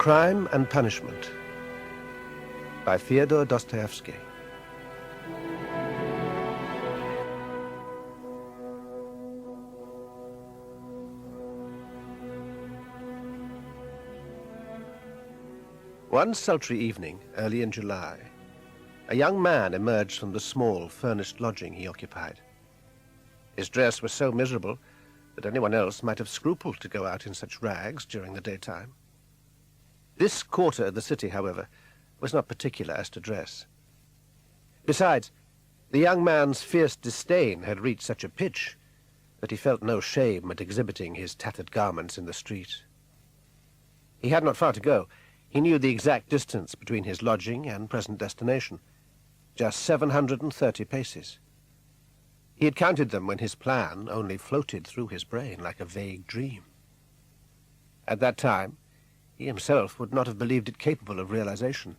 Crime and Punishment by Fyodor Dostoyevsky. One sultry evening, early in July, a young man emerged from the small, furnished lodging he occupied. His dress was so miserable that anyone else might have scrupled to go out in such rags during the daytime. This quarter of the city, however, was not particular as to dress. Besides, the young man's fierce disdain had reached such a pitch that he felt no shame at exhibiting his tattered garments in the street. He had not far to go. He knew the exact distance between his lodging and present destination, just 730 paces. He had counted them when his plan only floated through his brain like a vague dream. At that time, he himself would not have believed it capable of realization,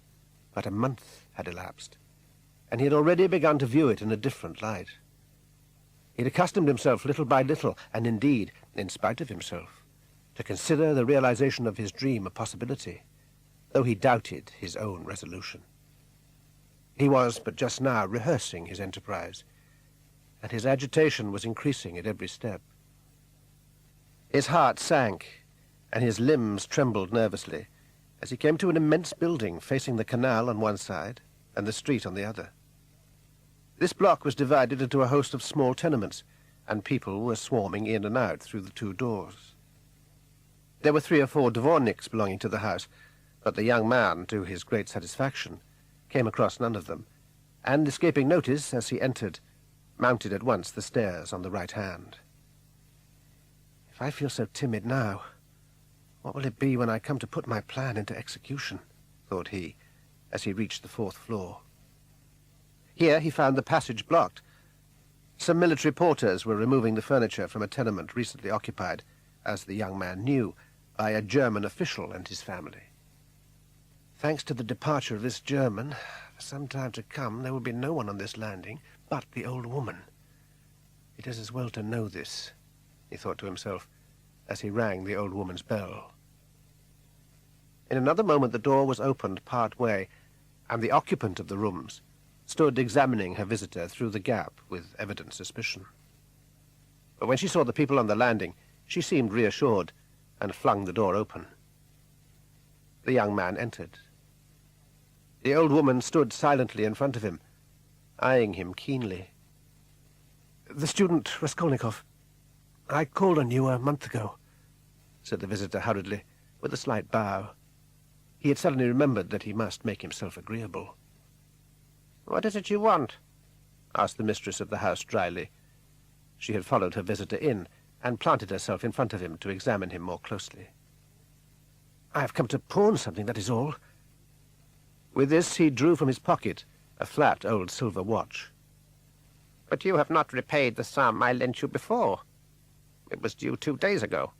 but a month had elapsed, and he had already begun to view it in a different light. He had accustomed himself little by little, and indeed, in spite of himself, to consider the realization of his dream a possibility, though he doubted his own resolution. He was but just now rehearsing his enterprise, and his agitation was increasing at every step. His heart sank, and his limbs trembled nervously as he came to an immense building facing the canal on one side and the street on the other. This block was divided into a host of small tenements, and people were swarming in and out through the two doors. There were 3 or 4 dvorniks belonging to the house, but the young man, to his great satisfaction, came across none of them, and, escaping notice as he entered, mounted at once the stairs on the right hand. If I feel so timid now, what will it be when I come to put my plan into execution? Thought he, as he reached the 4th floor. Here he found the passage blocked. Some military porters were removing the furniture from a tenement recently occupied, as the young man knew, by a German official and his family. Thanks to the departure of this German, for some time to come there will be no one on this landing but the old woman. It is as well to know this, he thought to himself, as he rang the old woman's bell. In another moment the door was opened part way, and the occupant of the rooms stood examining her visitor through the gap with evident suspicion. But when she saw the people on the landing, she seemed reassured and flung the door open. The young man entered. The old woman stood silently in front of him, eyeing him keenly. "The student Raskolnikov. I called on you a month ago," said the visitor hurriedly, with a slight bow. He had suddenly remembered that he must make himself agreeable. "What is it you want?" asked the mistress of the house dryly. She had followed her visitor in and planted herself in front of him to examine him more closely. "I have come to pawn something, that is all." With this he drew from his pocket a flat old silver watch. "But you have not repaid the sum I lent you before. It was due 2 days ago."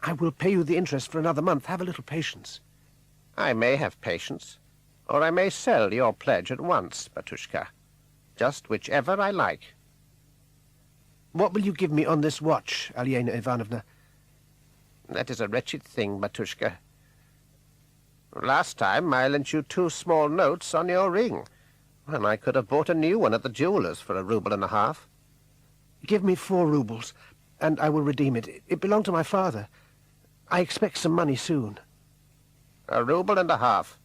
"I will pay you the interest for another month. Have a little patience." "I may have patience, or I may sell your pledge at once, Batushka. Just whichever I like." "What will you give me on this watch, Alyena Ivanovna?" "That is a wretched thing, Batushka. Last time I lent you 2 small notes on your ring, and I could have bought a new one at the jeweller's for 1.5 rubles. "Give me 4 rubles, and I will redeem it. It belonged to my father. I expect some money soon." 1.5 rubles,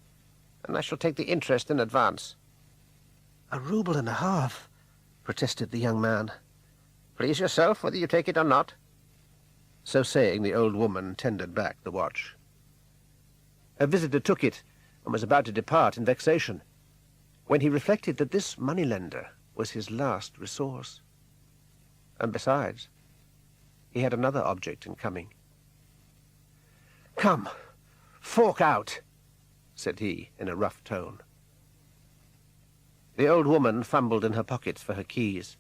and I shall take the interest in advance." 1.5 rubles, protested the young man. "Please yourself whether you take it or not." So saying, the old woman tendered back the watch. Her visitor took it and was about to depart in vexation, when he reflected that this moneylender was his last resource. And besides, he had another object in coming. "Come, fork out," said he in a rough tone. The old woman fumbled in her pockets for her keys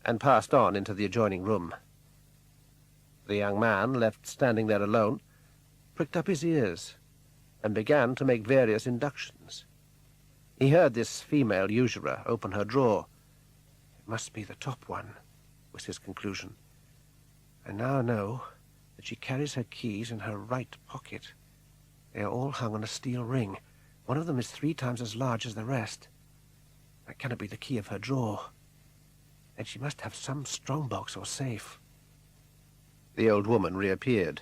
and passed on into the adjoining room. The young man, left standing there alone, pricked up his ears and began to make various inductions. He heard this female usurer open her drawer. "It must be the top one," was his conclusion. "I now know that she carries her keys in her right pocket. They are all hung on a steel ring. One of them is 3 times as large as the rest. That cannot be the key of her drawer. Then she must have some strong box or safe. The old woman reappeared.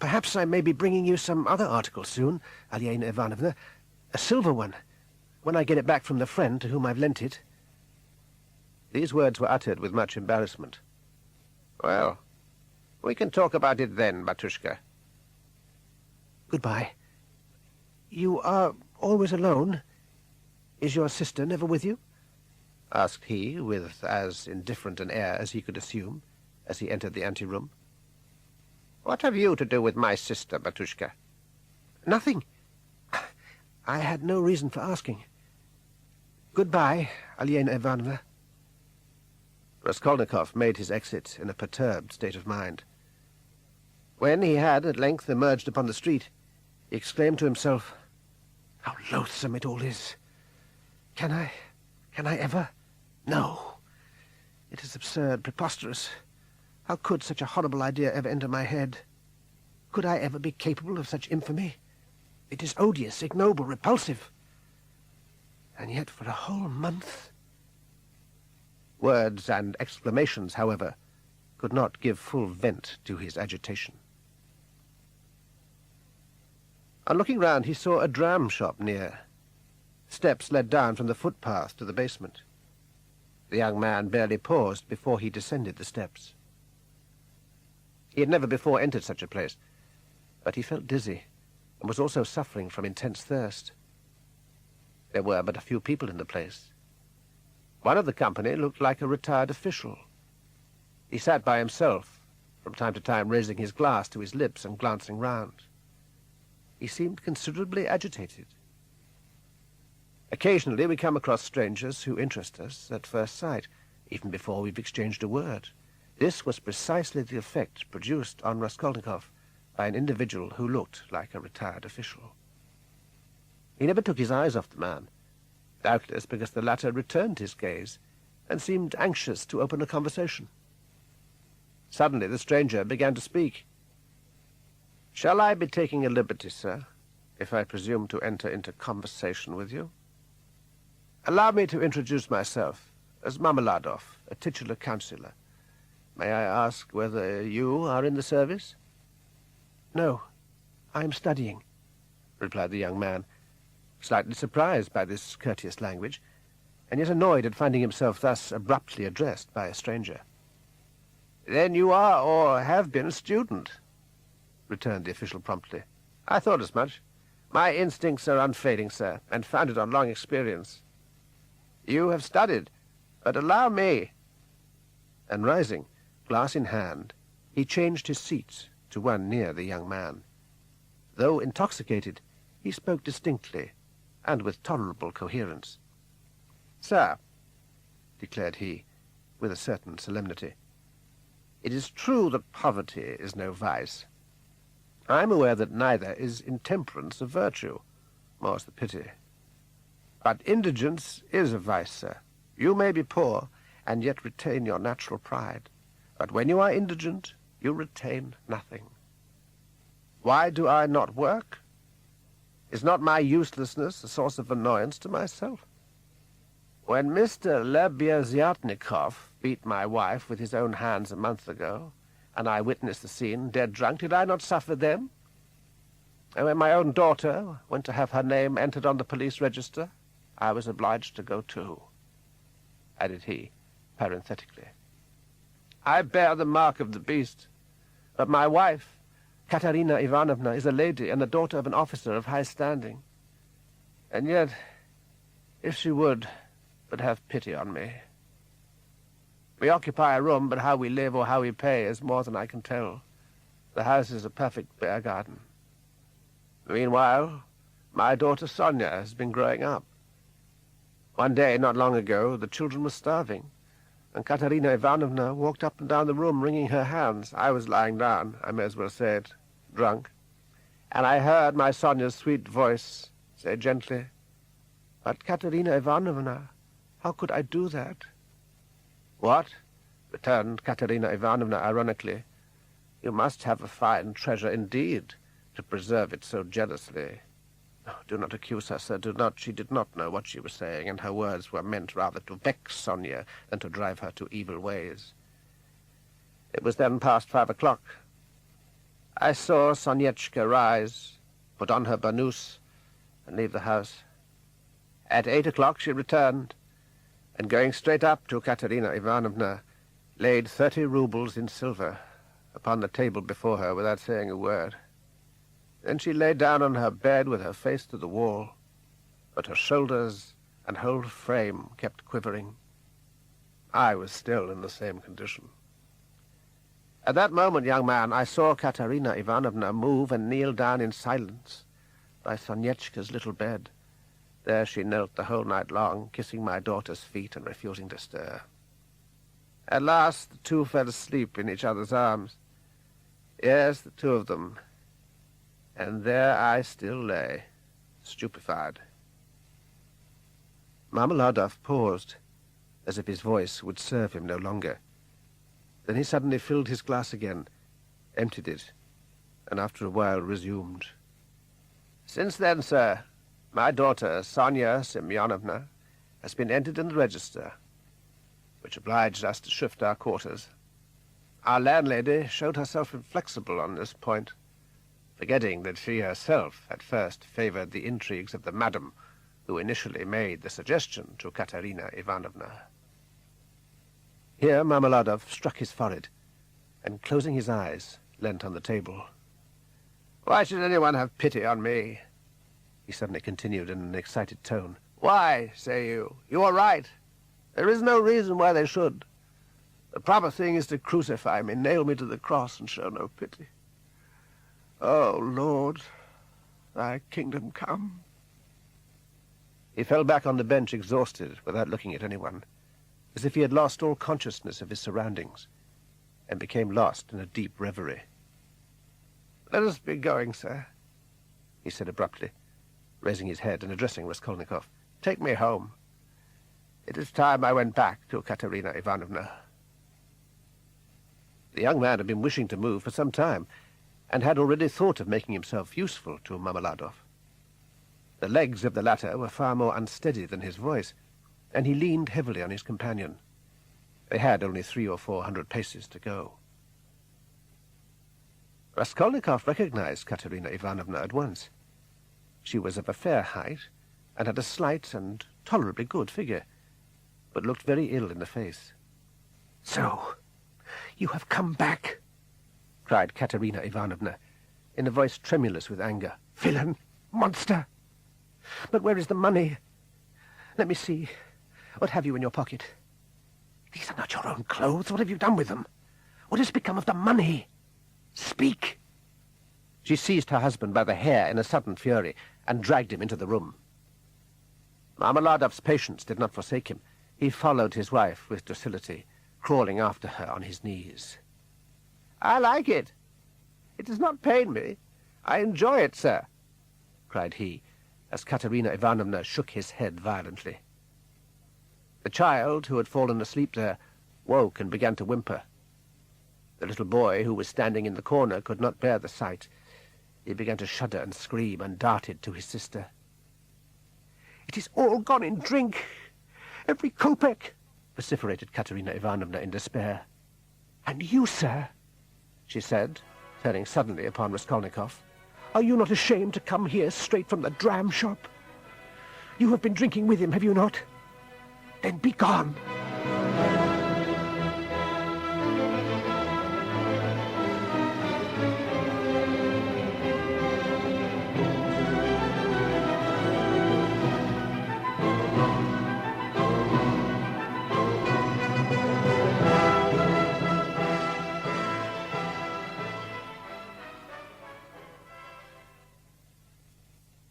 Perhaps I may be bringing you some other article soon, Alyena Ivanovna. A silver one, when I get it back from the friend to whom I've lent it. These words were uttered with much embarrassment. Well, we can talk about it then, Batushka. Goodbye. You are always alone? Is your sister never with you? Asked he, with as indifferent an air as he could assume, as he entered the anteroom. What have you to do with my sister, Batushka? Nothing. I had no reason for asking. Goodbye, Alyena Ivanovna. Raskolnikov made his exit in a perturbed state of mind. When he had at length emerged upon the street, he exclaimed to himself, "How loathsome it all is! Can I ever? No. It is absurd, preposterous. How could such a horrible idea ever enter my head? Could I ever be capable of such infamy? It is odious, ignoble, repulsive. And yet for a whole month..." Words and exclamations, however, could not give full vent to his agitation. On looking round, he saw a dram shop near. Steps led down from the footpath to the basement. The young man barely paused before he descended the steps. He had never before entered such a place, but he felt dizzy, and was also suffering from intense thirst. There were but a few people in the place. One of the company looked like a retired official. He sat by himself, from time to time raising his glass to his lips and glancing round. He seemed considerably agitated. Occasionally we come across strangers who interest us at first sight, even before we've exchanged a word. This was precisely the effect produced on Raskolnikov by an individual who looked like a retired official. He never took his eyes off the man, doubtless because the latter returned his gaze and seemed anxious to open a conversation. Suddenly the stranger began to speak. "Shall I be taking a liberty, sir, if I presume to enter into conversation with you? Allow me to introduce myself as Marmeladov, a titular councillor. May I ask whether you are in the service?" "No, I am studying," replied the young man, slightly surprised by this courteous language, and yet annoyed at finding himself thus abruptly addressed by a stranger. "Then you are or have been a student," returned the official promptly. "I thought as much. My instincts are unfailing, sir, and founded on long experience. You have studied, but allow me—" And rising, glass in hand, he changed his seat to one near the young man. Though intoxicated, he spoke distinctly, and with tolerable coherence. "Sir," declared he, with a certain solemnity, "it is true that poverty is no vice. I am aware that neither is intemperance a virtue, more's the pity. But indigence is a vice, sir. You may be poor, and yet retain your natural pride. But when you are indigent, you retain nothing. Why do I not work? Is not my uselessness a source of annoyance to myself? When Mr. Lebeziatnikov beat my wife with his own hands a month ago, and I witnessed the scene, dead drunk, did I not suffer then? And when my own daughter went to have her name entered on the police register, I was obliged to go too," added he, parenthetically. "I bear the mark of the beast, but my wife, Katerina Ivanovna, is a lady and the daughter of an officer of high standing. And yet, if she would but have pity on me. We occupy a room, but how we live or how we pay is more than I can tell. The house is a perfect bear garden. Meanwhile, my daughter Sonia has been growing up. One day, not long ago, the children were starving, and Katerina Ivanovna walked up and down the room wringing her hands. I was lying down, I may as well say it, drunk, and I heard my Sonia's sweet voice say gently, 'But Katerina Ivanovna, how could I do that?' 'What?' returned Katerina Ivanovna ironically. 'You must have a fine treasure indeed to preserve it so jealously. Oh, do not accuse her, sir, do not. She did not know what she was saying, and her words were meant rather to vex Sonia than to drive her to evil ways. It was then past 5 o'clock. I saw Soniechka rise, put on her burnous, and leave the house. At 8 o'clock she returned, and going straight up to Katerina Ivanovna, laid 30 roubles in silver upon the table before her without saying a word. Then she lay down on her bed with her face to the wall, but her shoulders and whole frame kept quivering. I was still in the same condition. At that moment, young man, I saw Katerina Ivanovna move and kneel down in silence by Soniechka's little bed. There she knelt the whole night long, kissing my daughter's feet and refusing to stir. At last the two fell asleep in each other's arms. Yes, the two of them. And there I still lay, stupefied. Marmeladov paused, as if his voice would serve him no longer. Then he suddenly filled his glass again, emptied it, and after a while resumed. Since then, sir, my daughter, Sonia Semyonovna, has been entered in the register, which obliged us to shift our quarters. Our landlady showed herself inflexible on this point, forgetting that she herself at first favored the intrigues of the madam who initially made the suggestion to Katerina Ivanovna. Here Marmeladov struck his forehead, and closing his eyes, leant on the table. Why should anyone have pity on me? He suddenly continued in an excited tone. Why, say you? You are right. There is no reason why they should. The proper thing is to crucify me, nail me to the cross, and show no pity. Oh, Lord, thy kingdom come. He fell back on the bench exhausted, without looking at anyone, as if he had lost all consciousness of his surroundings, and became lost in a deep reverie. Let us be going, sir, he said abruptly, raising his head and addressing Raskolnikov. Take me home. It is time I went back to Katerina Ivanovna. The young man had been wishing to move for some time, and had already thought of making himself useful to Marmeladov. The legs of the latter were far more unsteady than his voice, and he leaned heavily on his companion. They had only 300 or 400 paces to go. Raskolnikov recognized Katerina Ivanovna at once. She was of a fair height, and had a slight and tolerably good figure, but looked very ill in the face. So, you have come back, cried Katerina Ivanovna, in a voice tremulous with anger. Villain! Monster! But where is the money? Let me see. What have you in your pocket? These are not your own clothes. What have you done with them? What has become of the money? Speak! She seized her husband by the hair in a sudden fury and dragged him into the room. Marmeladov's patience did not forsake him. He followed his wife with docility, crawling after her on his knees. I like it. It does not pain me. I enjoy it, sir, cried he, as Katerina Ivanovna shook his head violently. The child, who had fallen asleep there, woke and began to whimper. The little boy, who was standing in the corner, could not bear the sight. He began to shudder and scream, and darted to his sister. It is all gone in drink. Every kopeck, vociferated Katerina Ivanovna in despair. And you, sir, she said, turning suddenly upon Raskolnikov, are you not ashamed to come here straight from the dram shop? You have been drinking with him, have you not? Then be gone.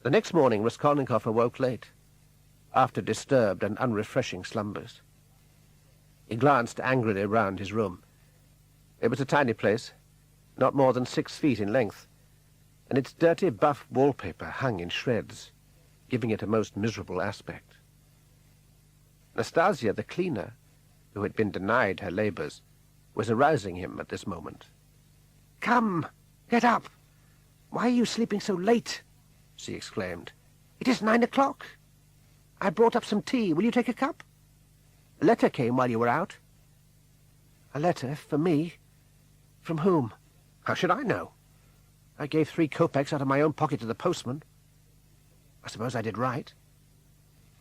The next morning Raskolnikov awoke late, after disturbed and unrefreshing slumbers. He glanced angrily round his room. It was a tiny place, not more than 6 feet in length, and its dirty buff wallpaper hung in shreds, giving it a most miserable aspect. Nastasia, the cleaner, who had been denied her labors, was arousing him at this moment. Come, get up! "Why are you sleeping so late?" she exclaimed. "It is 9 o'clock. I brought up some tea. Will you take a cup? A letter came while you were out." "A letter for me? From whom?" "How should I know? I gave 3 kopecks out of my own pocket to the postman. I suppose I did right."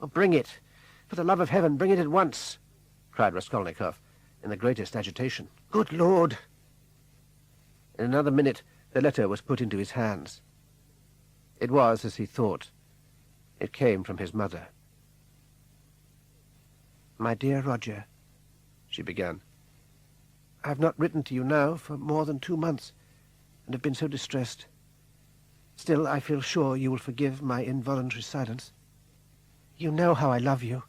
"Oh, bring it. For the love of heaven, bring it at once," cried Raskolnikov, in the greatest agitation. "Good Lord!" In another minute the letter was put into his hands. It was as he thought. It came from his mother. "My dear Roger," she began, "I have not written to you now for more than 2 months, and have been so distressed. Still, I feel sure you will forgive my involuntary silence. You know how I love you.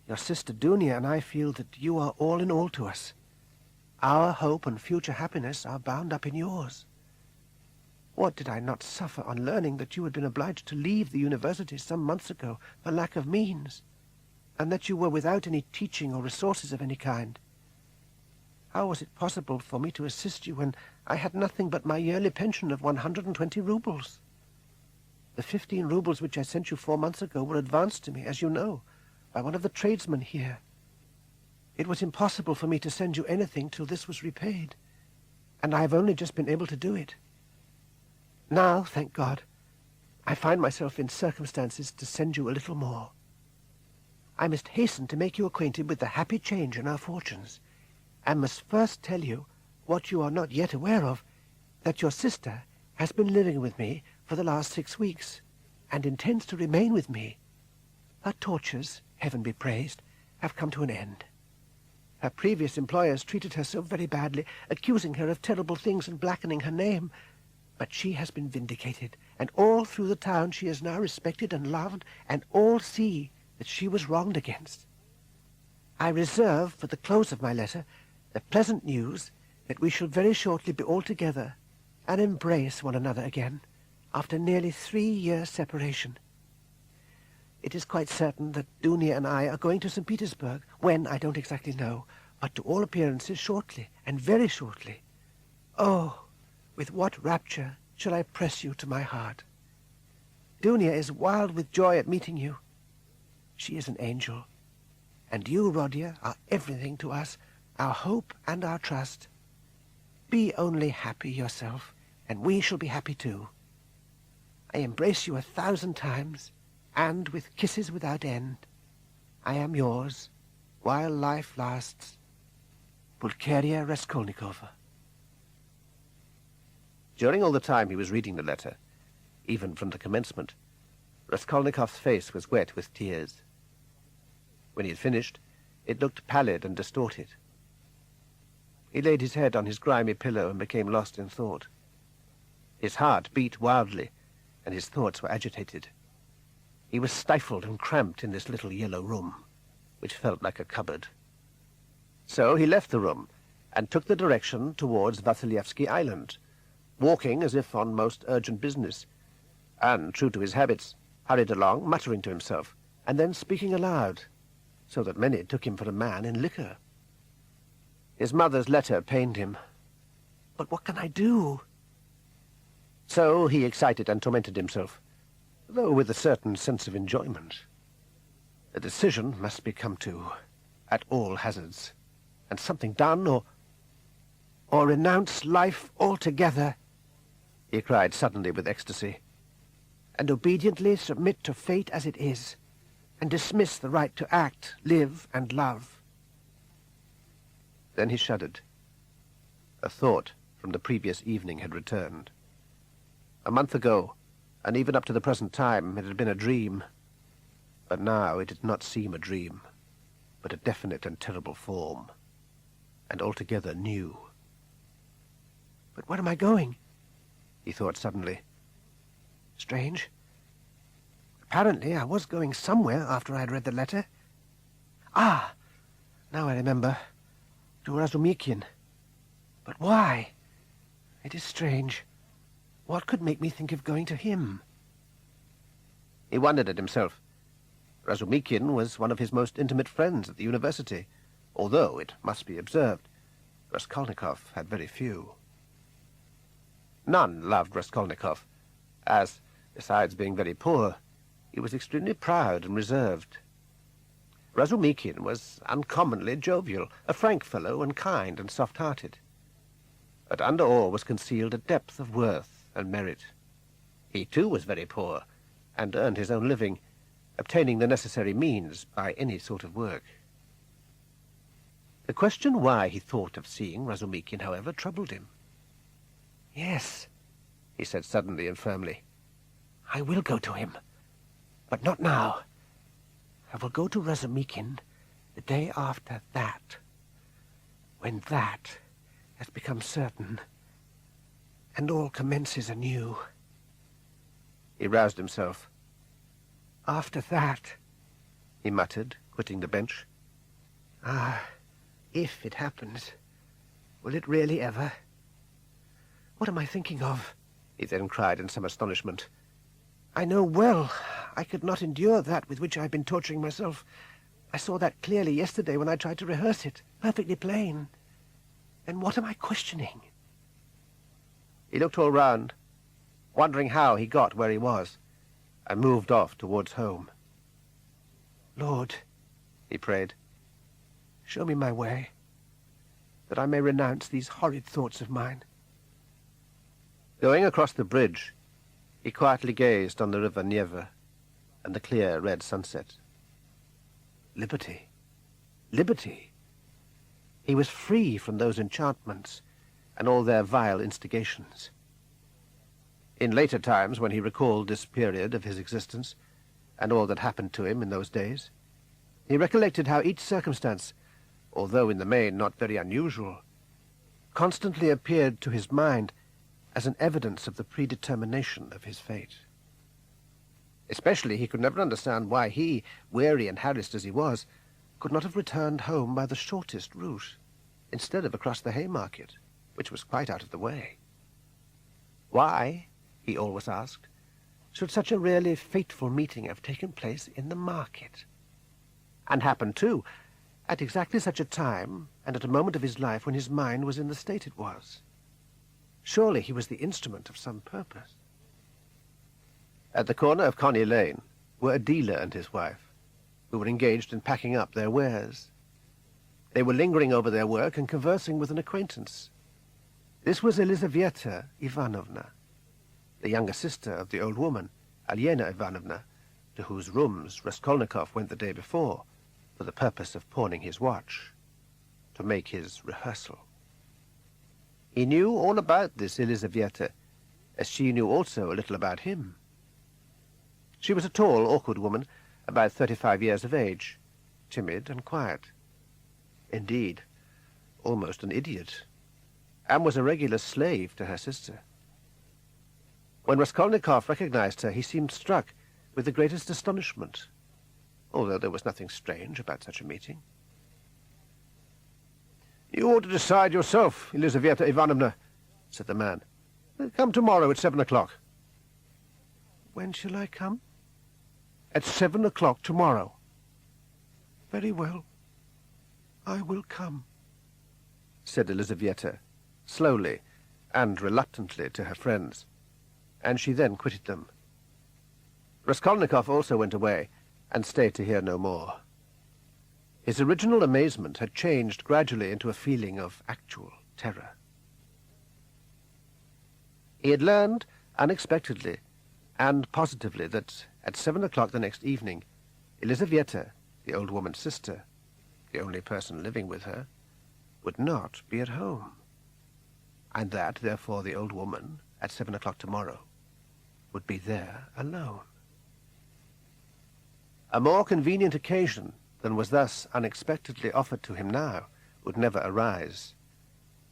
Your sister Dunia and I feel that you are all in all to us. Our hope and future happiness are bound up in yours. What did I not suffer on learning that you had been obliged to leave the university some months ago for lack of means, and that you were without any teaching or resources of any kind? How was it possible for me to assist you when I had nothing but my yearly pension of 120 roubles? The 15 roubles which I sent you 4 months ago were advanced to me, as you know, by one of the tradesmen here. It was impossible for me to send you anything till this was repaid, and I have only just been able to do it. Now, thank God, I find myself in circumstances to send you a little more. I must hasten to make you acquainted with the happy change in our fortunes, and must first tell you, what you are not yet aware of, that your sister has been living with me for the last 6 weeks, and intends to remain with me. Her tortures, heaven be praised, have come to an end. Her previous employers treated her so very badly, accusing her of terrible things and blackening her name. But she has been vindicated, and all through the town she is now respected and loved, and all see that she was wronged against. I reserve for the close of my letter the pleasant news that we shall very shortly be all together and embrace one another again, after nearly 3 years' separation. It is quite certain that Dunia and I are going to St. Petersburg, when I don't exactly know, but to all appearances shortly, and very shortly. Oh, with what rapture shall I press you to my heart! Dunia is wild with joy at meeting you. She is an angel, and you, Rodia, are everything to us, our hope and our trust. Be only happy yourself, and we shall be happy too. I embrace you 1,000 times, and with kisses without end. I am yours, while life lasts. Pulcheria Raskolnikova. During all the time he was reading the letter, even from the commencement, Raskolnikov's face was wet with tears. When he had finished, it looked pallid and distorted. He laid his head on his grimy pillow and became lost in thought. His heart beat wildly, and his thoughts were agitated. He was stifled and cramped in this little yellow room, which felt like a cupboard. So he left the room and took the direction towards Vasilyevsky Island, walking as if on most urgent business, and, true to his habits, hurried along, muttering to himself, and then speaking aloud, so that many took him for a man in liquor. His mother's letter pained him. But what can I do? So he excited and tormented himself, though with a certain sense of enjoyment. A decision must be come to, at all hazards, and something done, or renounce life altogether, he cried suddenly with ecstasy, and obediently submit to fate as it is, and dismiss the right to act, live, and love. Then he shuddered. A thought from the previous evening had returned. A month ago, and even up to the present time, it had been a dream. But now it did not seem a dream, but a definite and terrible form, and altogether new. But where am I going? He thought suddenly. Strange. Apparently I was going somewhere after I had read the letter. Ah, now I remember. To Razumikin. But why? It is strange. What could make me think of going to him? He wondered at himself. Razumikin was one of his most intimate friends at the university, although, it must be observed, Raskolnikov had very few. None loved Raskolnikov, as, besides being very poor, he was extremely proud and reserved. Razumikin was uncommonly jovial, a frank fellow, and kind and soft-hearted. But under all was concealed a depth of worth and merit. He, too, was very poor, and earned his own living, obtaining the necessary means by any sort of work. The question why he thought of seeing Razumikin, however, troubled him. "Yes," he said suddenly and firmly, "I will go to him, but not now. I will go to Razumikin the day after that, when that has become certain, and all commences anew." He roused himself. "After that," he muttered, quitting the bench. "Ah, if it happens, will it really ever? What am I thinking of?" he then cried in some astonishment. "I know well I could not endure that with which I have been torturing myself. I saw that clearly yesterday when I tried to rehearse it, perfectly plain. Then what am I questioning?" He looked all round, wondering how he got where he was, and moved off towards home. "Lord," he prayed, "show me my way, that I may renounce these horrid thoughts of mine." Going across the bridge, he quietly gazed on the river Neva and the clear red sunset. Liberty! Liberty! He was free from those enchantments and all their vile instigations. In later times, when he recalled this period of his existence and all that happened to him in those days, he recollected how each circumstance, although in the main not very unusual, constantly appeared to his mind as an evidence of the predetermination of his fate. Especially, he could never understand why he, weary and harassed as he was, could not have returned home by the shortest route, instead of across the Haymarket, which was quite out of the way. Why, he always asked, should such a really fateful meeting have taken place in the market? And happened, too, at exactly such a time and at a moment of his life when his mind was in the state it was. Surely he was the instrument of some purpose. At the corner of Coney Lane were a dealer and his wife, who were engaged in packing up their wares. They were lingering over their work and conversing with an acquaintance. This was Elizaveta Ivanovna, the younger sister of the old woman, Aliena Ivanovna, to whose rooms Raskolnikov went the day before for the purpose of pawning his watch, to make his rehearsal. He knew all about this Elizaveta, as she knew also a little about him. She was a tall, awkward woman, about 35 years of age, timid and quiet. Indeed, almost an idiot, and was a regular slave to her sister. When Raskolnikov recognized her, he seemed struck with the greatest astonishment, although there was nothing strange about such a meeting. "You ought to decide yourself, Elizaveta Ivanovna," said the man. "Come tomorrow at 7 o'clock. "When shall I come?" "At 7 o'clock tomorrow." "Very well. I will come," said Elizaveta, slowly and reluctantly to her friends, and she then quitted them. Raskolnikov also went away, and stayed to hear no more. His original amazement had changed gradually into a feeling of actual terror. He had learned, unexpectedly and positively, that at 7 o'clock the next evening, Elizaveta, the old woman's sister, the only person living with her, would not be at home, and that, therefore, the old woman, at 7 o'clock tomorrow, would be there alone. A more convenient occasion than was thus unexpectedly offered to him now would never arise,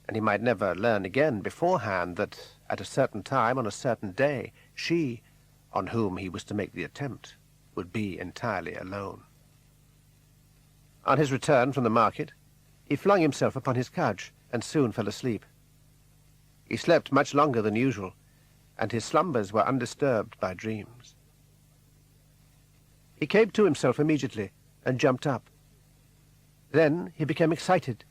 and he might never learn again beforehand that at a certain time on a certain day she, on whom he was to make the attempt, would be entirely alone. On his return from the market, he flung himself upon his couch and soon fell asleep. He slept much longer than usual, and his slumbers were undisturbed by dreams. He came to himself immediately and jumped up. Then he became excited,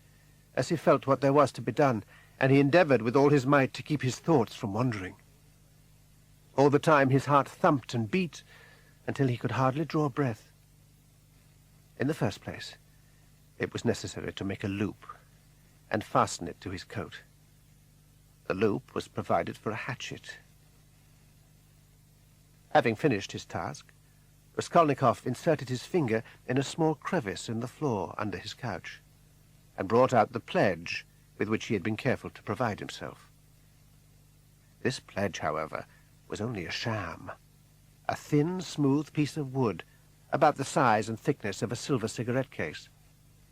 as he felt what there was to be done, and he endeavored with all his might to keep his thoughts from wandering. All the time his heart thumped and beat until he could hardly draw a breath. In the first place, it was necessary to make a loop and fasten it to his coat. The loop was provided for a hatchet. Having finished his task, Raskolnikov inserted his finger in a small crevice in the floor under his couch, and brought out the pledge with which he had been careful to provide himself. This pledge, however, was only a sham, a thin, smooth piece of wood, about the size and thickness of a silver cigarette case,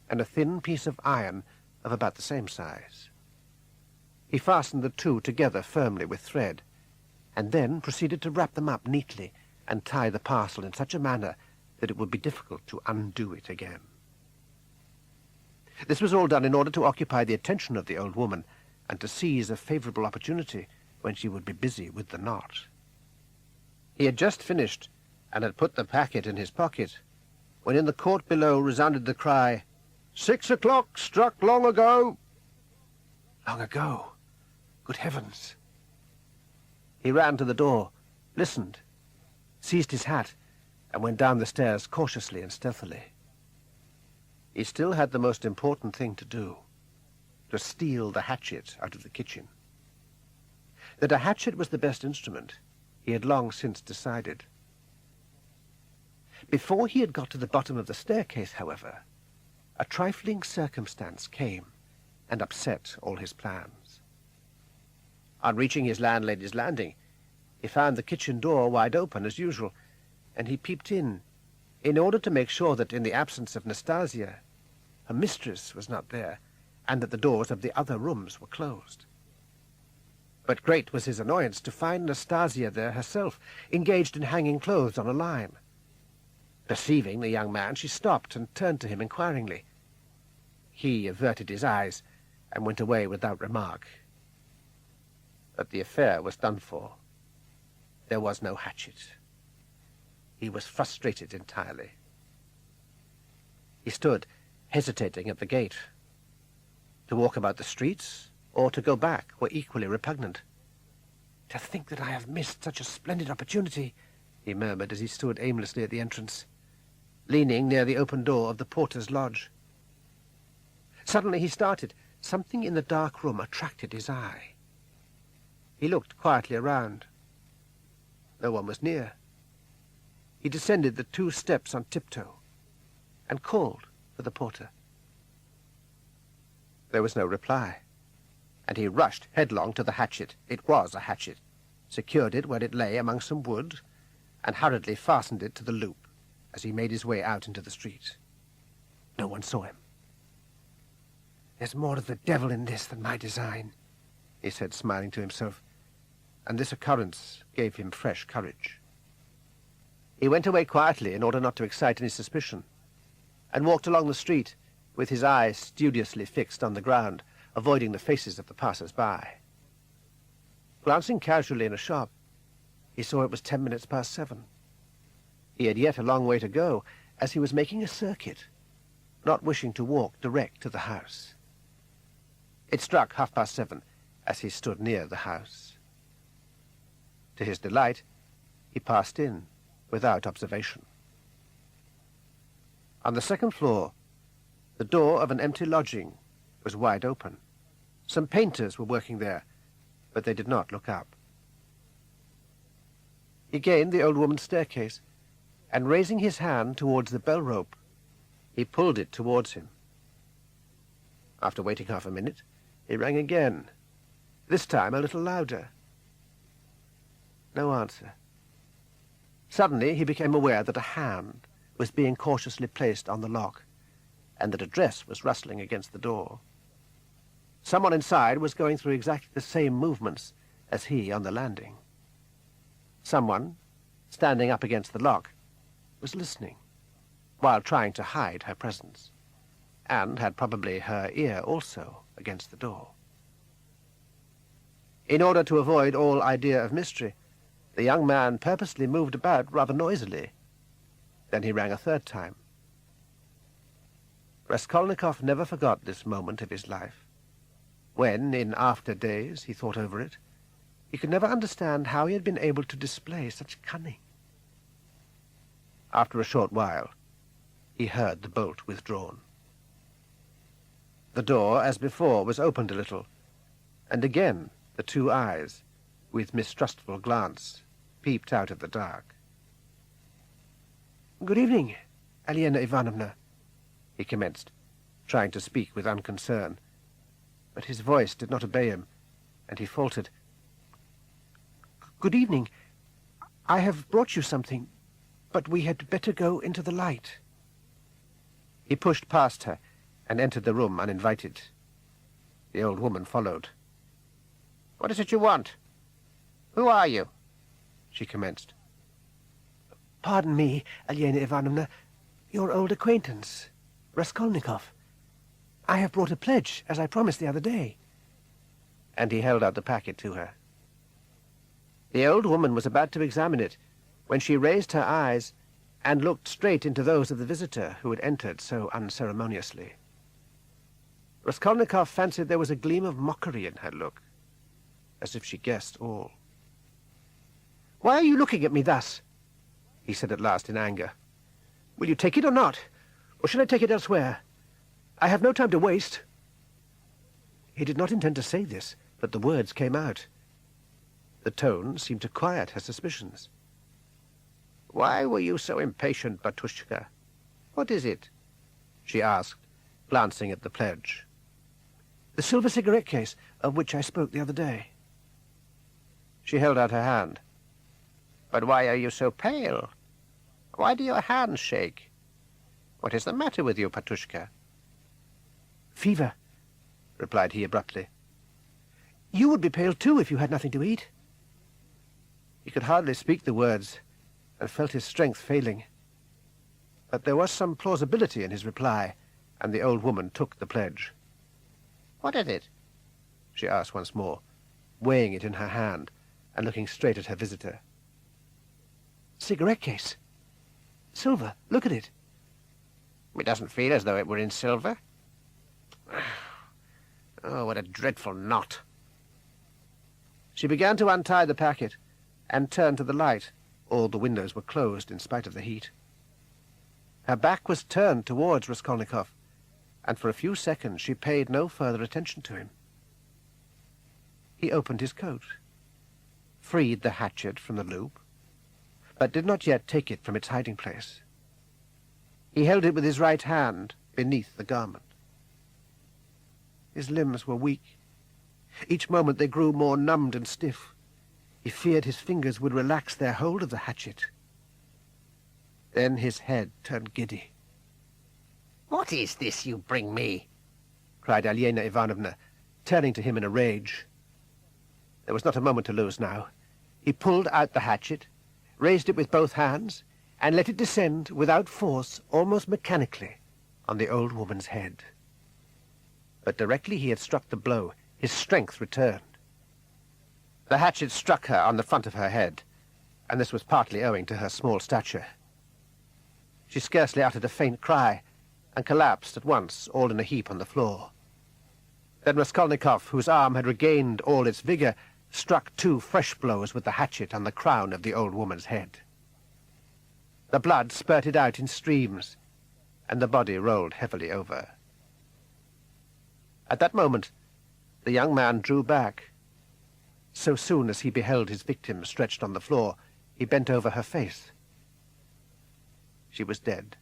and a thin piece of iron of about the same size. He fastened the two together firmly with thread, and then proceeded to wrap them up neatly and tie the parcel in such a manner that it would be difficult to undo it again. This was all done in order to occupy the attention of the old woman and to seize a favorable opportunity when she would be busy with the knot. He had just finished and had put the packet in his pocket when in the court below resounded the cry, "6 o'clock struck long ago." Long ago? Good heavens! He ran to the door, listened, seized his hat, and went down the stairs cautiously and stealthily. He still had the most important thing to do, to steal the hatchet out of the kitchen. That a hatchet was the best instrument, he had long since decided. Before he had got to the bottom of the staircase, however, a trifling circumstance came and upset all his plans. On reaching his landlady's landing, he found the kitchen door wide open as usual, and he peeped in order to make sure that in the absence of Nastasia, her mistress was not there, and that the doors of the other rooms were closed. But great was his annoyance to find Nastasia there herself, engaged in hanging clothes on a line. Perceiving the young man, she stopped and turned to him inquiringly. He averted his eyes and went away without remark. But the affair was done for. There was no hatchet. He was frustrated entirely. He stood, hesitating at the gate. To walk about the streets or to go back were equally repugnant. "To think that I have missed such a splendid opportunity," he murmured as he stood aimlessly at the entrance, leaning near the open door of the porter's lodge. Suddenly he started. Something in the dark room attracted his eye. He looked quietly around. No one was near. He descended the 2 steps on tiptoe and called for the porter. There was no reply, and he rushed headlong to the hatchet. It was a hatchet, secured it where it lay among some wood, and hurriedly fastened it to the loop as he made his way out into the street. No one saw him. "There's more of the devil in this than my design," he said, smiling to himself, and this occurrence gave him fresh courage. He went away quietly in order not to excite any suspicion, and walked along the street with his eyes studiously fixed on the ground, avoiding the faces of the passers-by. Glancing casually in a shop, he saw it was 10 minutes past 7. He had yet a long way to go, as he was making a circuit, not wishing to walk direct to the house. It struck 7:30 as he stood near the house. To his delight, he passed in without observation. On the second floor, the door of an empty lodging was wide open. Some painters were working there, but they did not look up. He gained the old woman's staircase, and raising his hand towards the bell rope, he pulled it towards him. After waiting half a minute, he rang again, this time a little louder. No answer. Suddenly he became aware that a hand was being cautiously placed on the lock, and that a dress was rustling against the door. Someone inside was going through exactly the same movements as he on the landing. Someone, standing up against the lock, was listening, while trying to hide her presence, and had probably her ear also against the door. In order to avoid all idea of mystery, the young man purposely moved about rather noisily. Then he rang a third time. Raskolnikov never forgot this moment of his life. when, in after days, he thought over it, he could never understand how he had been able to display such cunning. After a short while, he heard the bolt withdrawn. The door, as before, was opened a little, and again the two eyes, with mistrustful glance, peeped out of the dark. "Good evening, Aliena Ivanovna," he commenced, trying to speak with unconcern. But his voice did not obey him, and he faltered. "Good evening. I have brought you something, but we had better go into the light." He pushed past her and entered the room uninvited. The old woman followed. "What is it you want? Who are you?" she commenced. "Pardon me, Aliena Ivanovna, your old acquaintance, Raskolnikov. I have brought a pledge, as I promised the other day." And he held out the packet to her. The old woman was about to examine it when she raised her eyes and looked straight into those of the visitor who had entered so unceremoniously. Raskolnikov fancied there was a gleam of mockery in her look, as if she guessed all. "Why are you looking at me thus?" he said at last in anger. "Will you take it or not? Or shall I take it elsewhere? I have no time to waste." He did not intend to say this, but the words came out. The tone seemed to quiet her suspicions. "Why were you so impatient, Batushka? What is it?" she asked, glancing at the pledge. "The silver cigarette case of which I spoke the other day." She held out her hand. "But why are you so pale? Why do your hands shake? What is the matter with you, Patushka?" "Fever," replied he abruptly. "You would be pale too if you had nothing to eat." He could hardly speak the words, and felt his strength failing. But there was some plausibility in his reply, and the old woman took the pledge. "What is it?" she asked once more, weighing it in her hand and looking straight at her visitor. "Cigarette case. Silver. Look at it." "It doesn't feel as though it were in silver." "Oh, what a dreadful knot." She began to untie the packet and turn to the light. All the windows were closed in spite of the heat. Her back was turned towards Raskolnikov, and for a few seconds she paid no further attention to him. He opened his coat, freed the hatchet from the loop, but did not yet take it from its hiding place. He held it with his right hand beneath the garment. His limbs were weak. Each moment they grew more numbed and stiff. He feared his fingers would relax their hold of the hatchet. Then his head turned giddy. "What is this you bring me?" cried Aliena Ivanovna, turning to him in a rage. There was not a moment to lose now. He pulled out the hatchet, raised it with both hands, and let it descend without force, almost mechanically, on the old woman's head. But directly he had struck the blow, his strength returned. The hatchet struck her on the front of her head, and this was partly owing to her small stature. She scarcely uttered a faint cry, and collapsed at once, all in a heap on the floor. Then Raskolnikov, whose arm had regained all its vigor, struck 2 fresh blows with the hatchet on the crown of the old woman's head. The blood spurted out in streams, and the body rolled heavily over. At that moment, the young man drew back. So soon as he beheld his victim stretched on the floor, he bent over her face. She was dead.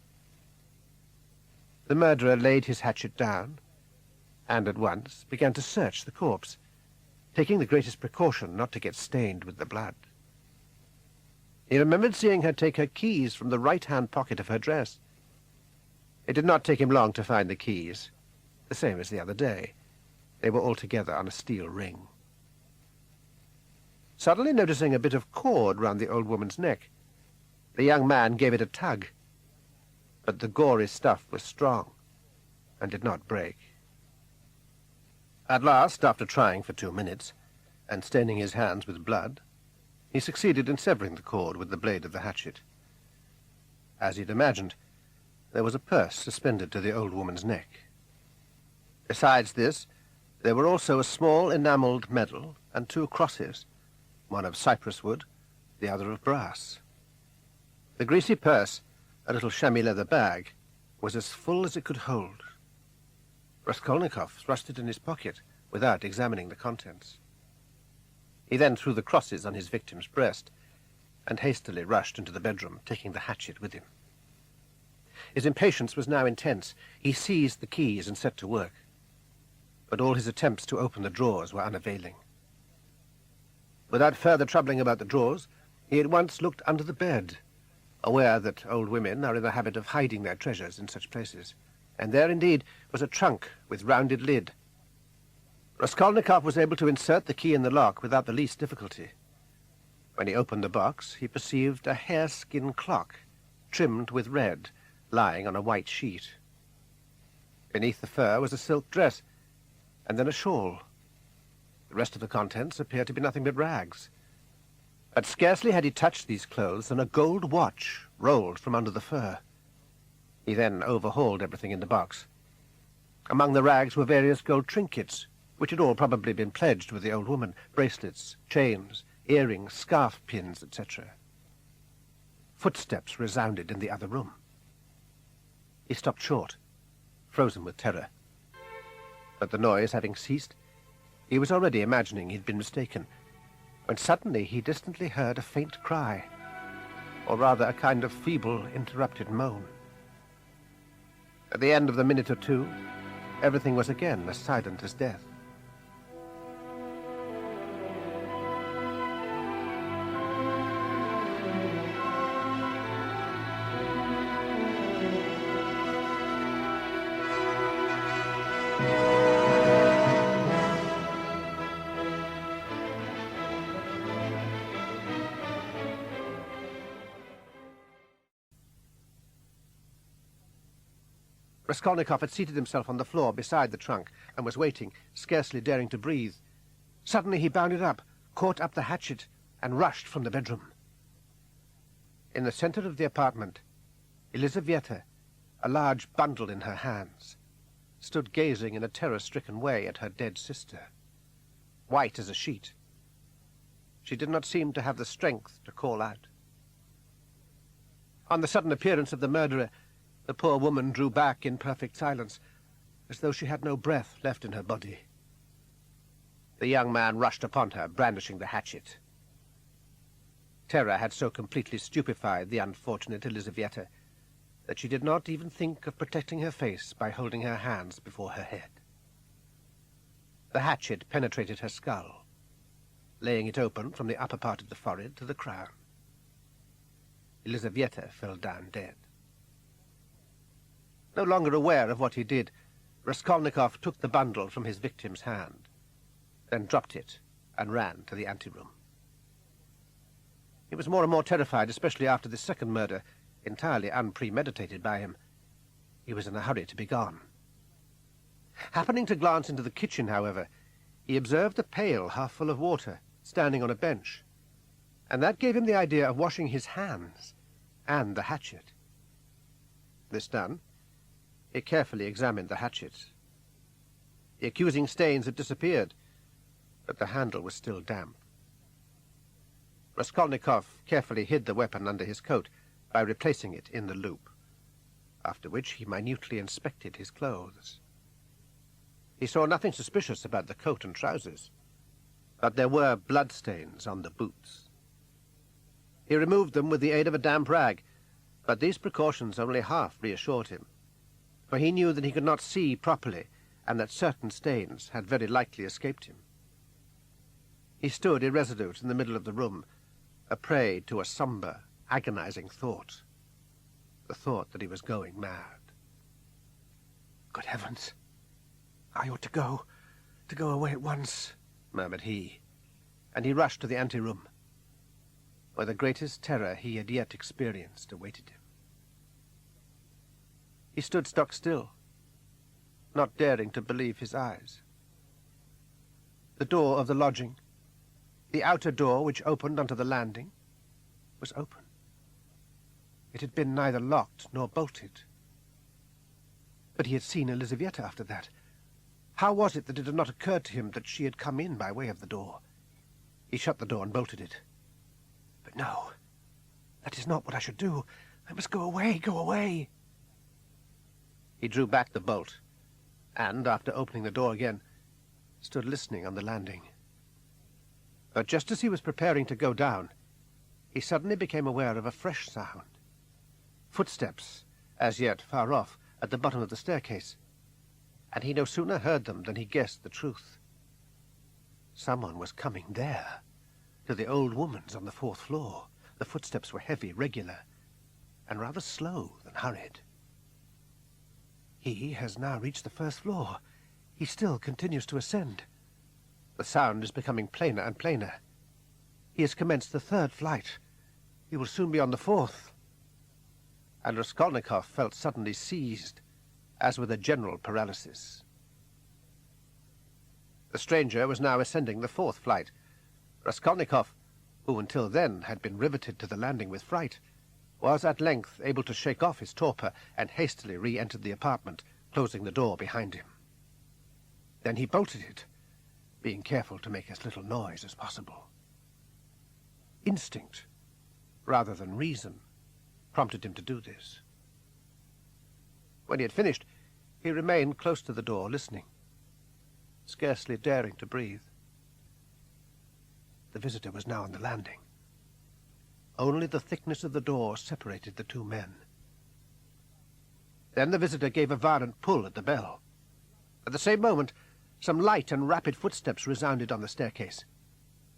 The murderer laid his hatchet down, and at once began to search the corpse, taking the greatest precaution not to get stained with the blood. He remembered seeing her take her keys from the right-hand pocket of her dress. It did not take him long to find the keys, the same as the other day. They were all together on a steel ring. Suddenly noticing a bit of cord round the old woman's neck, the young man gave it a tug, but the gory stuff was strong and did not break. At last, after trying for 2 minutes and staining his hands with blood, he succeeded in severing the cord with the blade of the hatchet. As he had imagined, there was a purse suspended to the old woman's neck. Besides this, There were also a small enamelled medal and 2 crosses, one of cypress wood, the other of brass. The greasy purse, a little chamois leather bag, was as full as it could hold. Raskolnikov thrust it in his pocket without examining the contents. He then threw the crosses on his victim's breast and hastily rushed into the bedroom, taking the hatchet with him. His impatience was now intense. He seized the keys and set to work. But all his attempts to open the drawers were unavailing. Without further troubling about the drawers, he at once looked under the bed, aware that old women are in the habit of hiding their treasures in such places. And there indeed was a trunk with rounded lid. Raskolnikov was able to insert the key in the lock without the least difficulty. When he opened the box, he perceived a hareskin clock, trimmed with red, lying on a white sheet. Beneath the fur was a silk dress, and then a shawl. The rest of the contents appeared to be nothing but rags. But scarcely had he touched these clothes than a gold watch rolled from under the fur. He then overhauled everything in the box. Among the rags were various gold trinkets, which had all probably been pledged with the old woman, bracelets, chains, earrings, scarf pins, etc. Footsteps resounded in the other room. He stopped short, frozen with terror. But the noise having ceased, he was already imagining he'd been mistaken, when suddenly he distantly heard a faint cry, or rather a kind of feeble, interrupted moan. At the end of the minute or two, everything was again as silent as death. Raskolnikov had seated himself on the floor beside the trunk and was waiting, scarcely daring to breathe. Suddenly he bounded up, caught up the hatchet, and rushed from the bedroom. In the center of the apartment, Elizaveta, a large bundle in her hands, stood gazing in a terror-stricken way at her dead sister, white as a sheet. She did not seem to have the strength to call out. On the sudden appearance of the murderer, the poor woman drew back in perfect silence, as though she had no breath left in her body. The young man rushed upon her, brandishing the hatchet. Terror had so completely stupefied the unfortunate Elizaveta that she did not even think of protecting her face by holding her hands before her head. The hatchet penetrated her skull, laying it open from the upper part of the forehead to the crown. Elizaveta fell down dead. No longer aware of what he did, Raskolnikov took the bundle from his victim's hand, then dropped it and ran to the anteroom. He was more and more terrified, especially after this second murder, entirely unpremeditated by him. He was in a hurry to be gone. Happening to glance into the kitchen, however, he observed a pail half full of water standing on a bench, and that gave him the idea of washing his hands and the hatchet. This done, he carefully examined the hatchet. The accusing stains had disappeared, but the handle was still damp. Raskolnikov carefully hid the weapon under his coat by replacing it in the loop, after which he minutely inspected his clothes. He saw nothing suspicious about the coat and trousers, but there were bloodstains on the boots. He removed them with the aid of a damp rag, but these precautions only half reassured him, for he knew that he could not see properly and that certain stains had very likely escaped him. He stood irresolute in the middle of the room, a prey to a somber, agonizing thought, the thought that he was going mad. "Good heavens! I ought to go away at once," murmured he, and he rushed to the anteroom, where the greatest terror he had yet experienced awaited him. He stood stock still, not daring to believe his eyes. The door of the lodging, the outer door which opened onto the landing, was open. It had been neither locked nor bolted. But he had seen Elizaveta after that. How was it that it had not occurred to him that she had come in by way of the door? He shut the door and bolted it. But no, that is not what I should do. I must go away, go away. He drew back the bolt, and, after opening the door again, stood listening on the landing. But just as he was preparing to go down, he suddenly became aware of a fresh sound. Footsteps, as yet far off, at the bottom of the staircase, and he no sooner heard them than he guessed the truth. Someone was coming there, to the old woman's on the 4th floor. The footsteps were heavy, regular, and rather slow than hurried. He has now reached the 1st floor. He still continues to ascend. The sound is becoming plainer and plainer. He has commenced the 3rd flight. He will soon be on the 4th. And Raskolnikov felt suddenly seized, as with a general paralysis. The stranger was now ascending the 4th flight. Raskolnikov, who until then had been riveted to the landing with fright, was at length able to shake off his torpor and hastily re-entered the apartment, closing the door behind him. Then he bolted it, being careful to make as little noise as possible. Instinct, rather than reason, prompted him to do this. When he had finished, he remained close to the door, listening, scarcely daring to breathe. The visitor was now on the landing. Only the thickness of the door separated the two men. Then the visitor gave a violent pull at the bell. At the same moment, some light and rapid footsteps resounded on the staircase.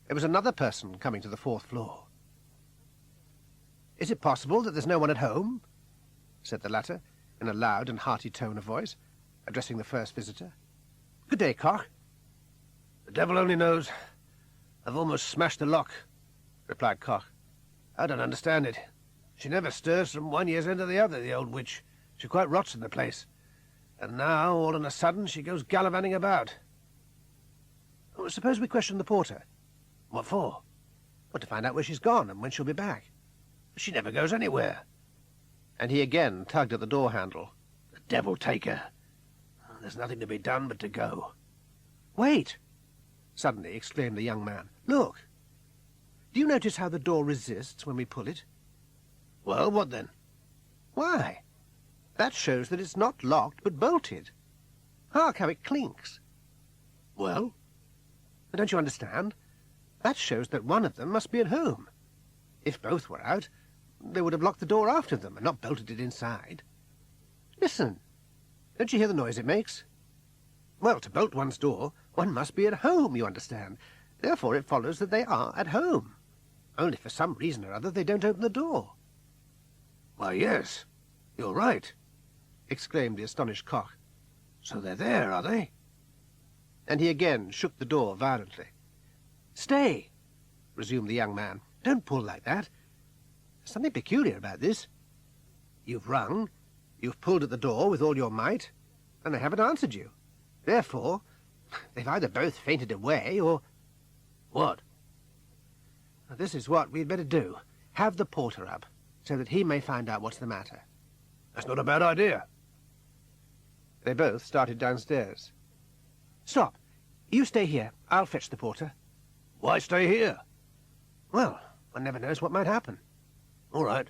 It was another person coming to the 4th floor. "Is it possible that there's no one at home?" said the latter, in a loud and hearty tone of voice, addressing the first visitor. "Good day, Koch." "The devil only knows. I've almost smashed the lock," replied Koch. "I don't understand it. She never stirs from one year's end to the other, the old witch. She quite rots in the place. And now, all on a sudden, she goes gallivanting about." "Well, suppose we question the porter." "What for?" "Well, to find out where she's gone and when she'll be back." "She never goes anywhere." And he again tugged at the door handle. "The devil take her. There's nothing to be done but to go." "Wait!" suddenly exclaimed the young man. "Look! Do you notice how the door resists when we pull it?" "Well, what then?" "Why, that shows that it's not locked but bolted. Hark how it clinks." "Well?" "Don't you understand? That shows that one of them must be at home. If both were out, they would have locked the door after them and not bolted it inside. Listen! Don't you hear the noise it makes? Well, to bolt one's door, one must be at home, you understand. Therefore it follows that they are at home. Only for some reason or other they don't open the door." "Why, yes, you're right," exclaimed the astonished Koch. "So they're there, are they?" And he again shook the door violently. "Stay," resumed the young man. "Don't pull like that. There's something peculiar about this. You've rung, you've pulled at the door with all your might, and they haven't answered you. Therefore, they've either both fainted away or—" "What?" "This is what we'd better do. Have the porter up, so that he may find out what's the matter." "That's not a bad idea." They both started downstairs. "Stop! You stay here. I'll fetch the porter." "Why stay here?" "Well, one never knows what might happen." "All right."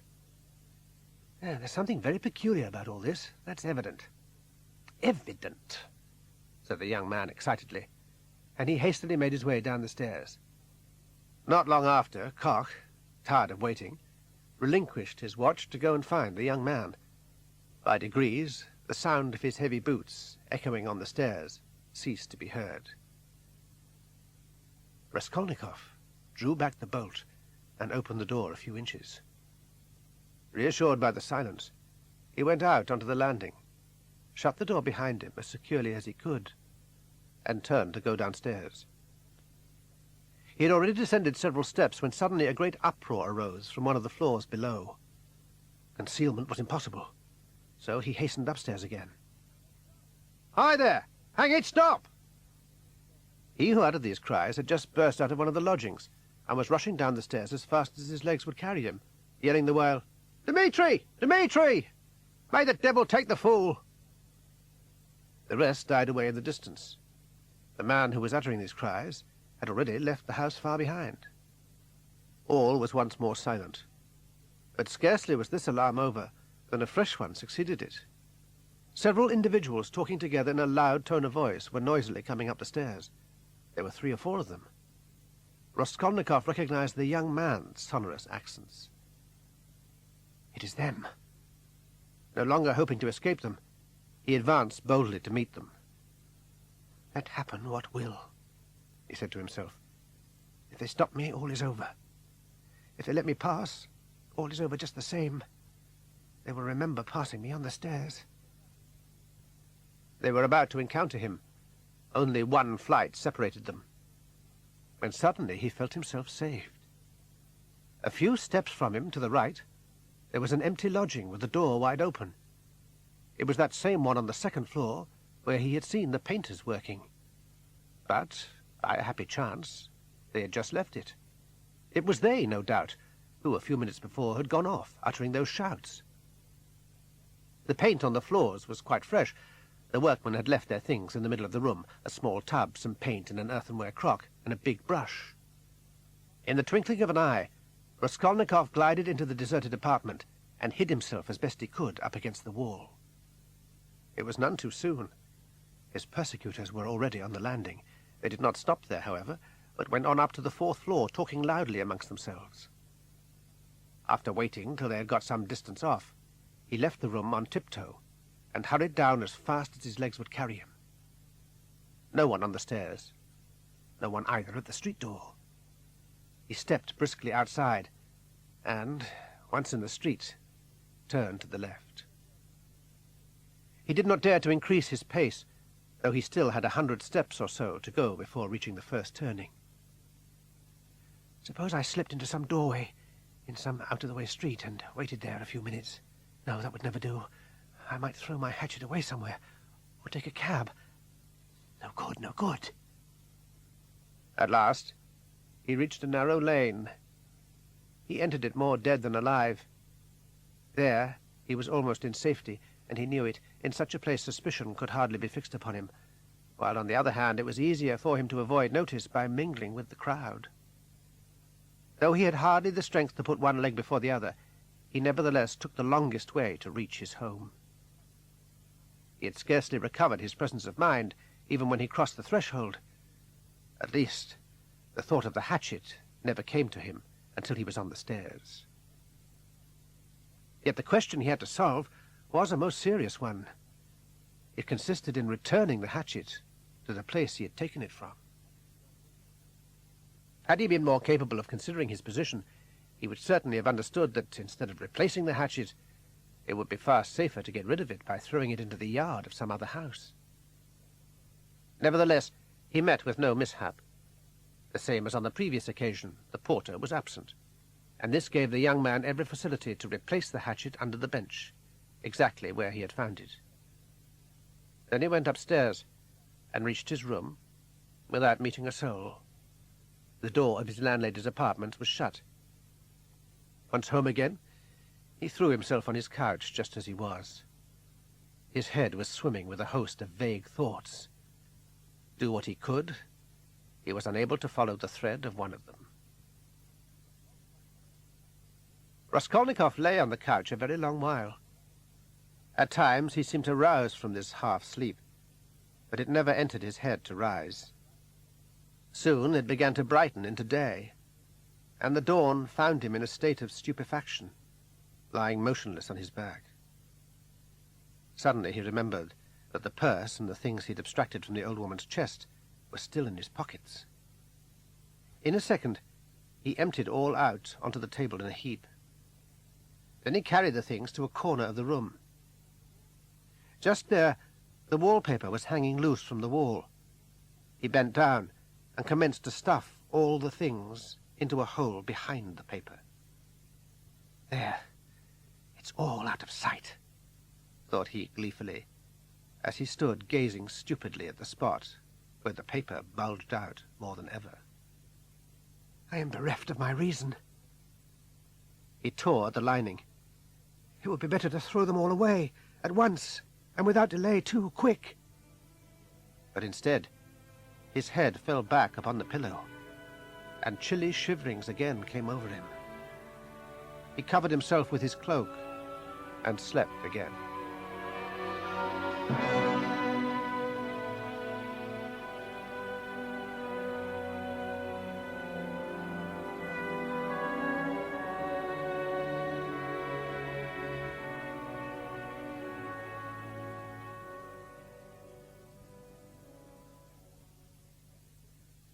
"There's something very peculiar about all this. That's evident." "Evident," said the young man excitedly, and he hastily made his way down the stairs. Not long after, Koch, tired of waiting, relinquished his watch to go and find the young man. By degrees, the sound of his heavy boots, echoing on the stairs, ceased to be heard. Raskolnikov drew back the bolt and opened the door a few inches. Reassured by the silence, he went out onto the landing, shut the door behind him as securely as he could, and turned to go downstairs. He had already descended several steps when suddenly a great uproar arose from one of the floors below. Concealment was impossible, so he hastened upstairs again. "Hi there! Hang it, stop!" He who uttered these cries had just burst out of one of the lodgings, and was rushing down the stairs as fast as his legs would carry him, yelling the while, "Dmitri! Dmitri! May the devil take the fool!" The rest died away in the distance. The man who was uttering these cries had already left the house far behind. All was once more silent. But scarcely was this alarm over than a fresh one succeeded it. Several individuals talking together in a loud tone of voice were noisily coming up the stairs. There were 3 or 4 of them. Raskolnikov recognized the young man's sonorous accents. It is them. No longer hoping to escape them, he advanced boldly to meet them. Let happen what will, he said to himself. If they stop me, all is over. If they let me pass, all is over just the same. They will remember passing me on the stairs. They were about to encounter him. Only one flight separated them. When suddenly he felt himself saved. A few steps from him, to the right, there was an empty lodging with the door wide open. It was that same one on the 2nd floor where he had seen the painters working. But, by a happy chance, they had just left it. It was they, no doubt, who a few minutes before had gone off, uttering those shouts. The paint on the floors was quite fresh. The workmen had left their things in the middle of the room, a small tub, some paint in an earthenware crock, and a big brush. In the twinkling of an eye, Raskolnikov glided into the deserted apartment and hid himself as best he could up against the wall. It was none too soon. His persecutors were already on the landing. They did not stop there, however, but went on up to the 4th floor, talking loudly amongst themselves. After waiting till they had got some distance off, he left the room on tiptoe and hurried down as fast as his legs would carry him. No one on the stairs. No one either at the street door. He stepped briskly outside and, once in the street, turned to the left. He did not dare to increase his pace, though he still had 100 steps or so to go before reaching the first turning. Suppose I slipped into some doorway in some out-of-the-way street and waited there a few minutes. No, that would never do. I might throw my hatchet away somewhere, or take a cab. No good, no good. At last, he reached a narrow lane. He entered it more dead than alive. There, he was almost in safety, and he knew it. In such a place suspicion could hardly be fixed upon him, while on the other hand it was easier for him to avoid notice by mingling with the crowd. Though he had hardly the strength to put one leg before the other, he nevertheless took the longest way to reach his home. He had scarcely recovered his presence of mind, even when he crossed the threshold. At least, the thought of the hatchet never came to him until he was on the stairs. Yet the question he had to solve was a most serious one. It consisted in returning the hatchet to the place he had taken it from. Had he been more capable of considering his position, he would certainly have understood that instead of replacing the hatchet, it would be far safer to get rid of it by throwing it into the yard of some other house. Nevertheless, he met with no mishap. The same as on the previous occasion, the porter was absent, and this gave the young man every facility to replace the hatchet under the bench, exactly where he had found it. Then he went upstairs and reached his room without meeting a soul. The door of his landlady's apartment was shut. Once home again, he threw himself on his couch just as he was. His head was swimming with a host of vague thoughts. Do what he could, he was unable to follow the thread of one of them. Raskolnikov lay on the couch a very long while. At times he seemed to rouse from this half-sleep, but it never entered his head to rise. Soon it began to brighten into day, and the dawn found him in a state of stupefaction, lying motionless on his back. Suddenly he remembered that the purse and the things he had abstracted from the old woman's chest were still in his pockets. In a second, he emptied all out onto the table in a heap. Then he carried the things to a corner of the room. Just there, the wallpaper was hanging loose from the wall. He bent down and commenced to stuff all the things into a hole behind the paper. There, it's all out of sight, thought he gleefully, as he stood gazing stupidly at the spot where the paper bulged out more than ever. I am bereft of my reason. He tore at the lining. It would be better to throw them all away, at once, and without delay, too, quick. But instead, his head fell back upon the pillow, and chilly shiverings again came over him. He covered himself with his cloak and slept again.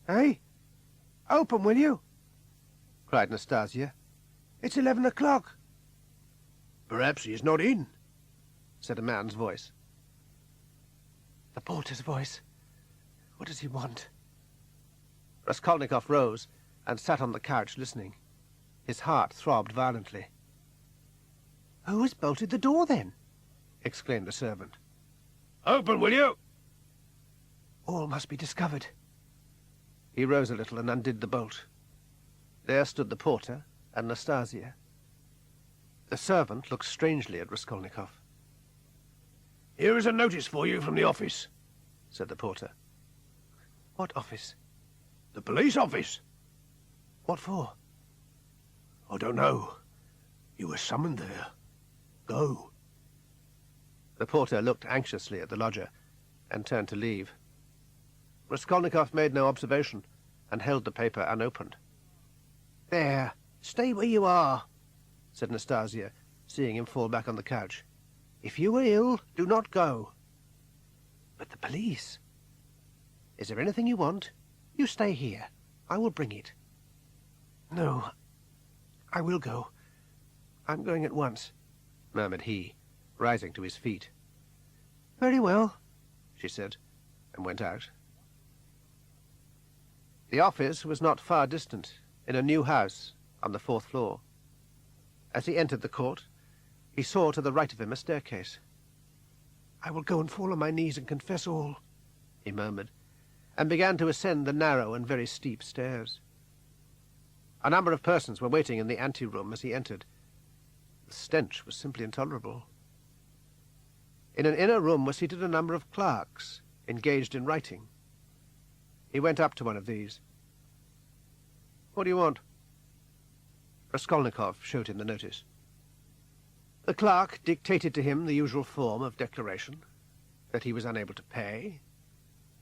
Hey, open, will you? Cried Nastasia. It's 11 o'clock. Perhaps he is not in, said a man's voice. The porter's voice. What does he want? Raskolnikov rose and sat on the couch listening. His heart throbbed violently. Who has bolted the door, then? Exclaimed the servant. Open, will you? All must be discovered. He rose a little and undid the bolt. There stood the porter and Nastasia. The servant looked strangely at Raskolnikov. Here is a notice for you from the office, said the porter. What office? the police office. What for? I don't know. You were summoned there. Go. The porter looked anxiously at the lodger and turned to leave. Raskolnikov made no observation and held the paper unopened. There, stay where you are, said Nastasia, seeing him fall back on the couch. If you are ill, do not go. But the police? Is there anything you want? You stay here. I will bring it. No, I will go. I'm going at once, murmured he, rising to his feet. Very well, she said, and went out. The office was not far distant, in a new house on the 4th floor. As he entered the court, he saw to the right of him a staircase. I will go and fall on my knees and confess all, he murmured, and began to ascend the narrow and very steep stairs. A number of persons were waiting in the ante-room as he entered. The stench was simply intolerable. In an inner room were seated a number of clerks, engaged in writing. He went up to one of these. "What do you want?" Raskolnikov showed him the notice. The clerk dictated to him the usual form of declaration, that he was unable to pay,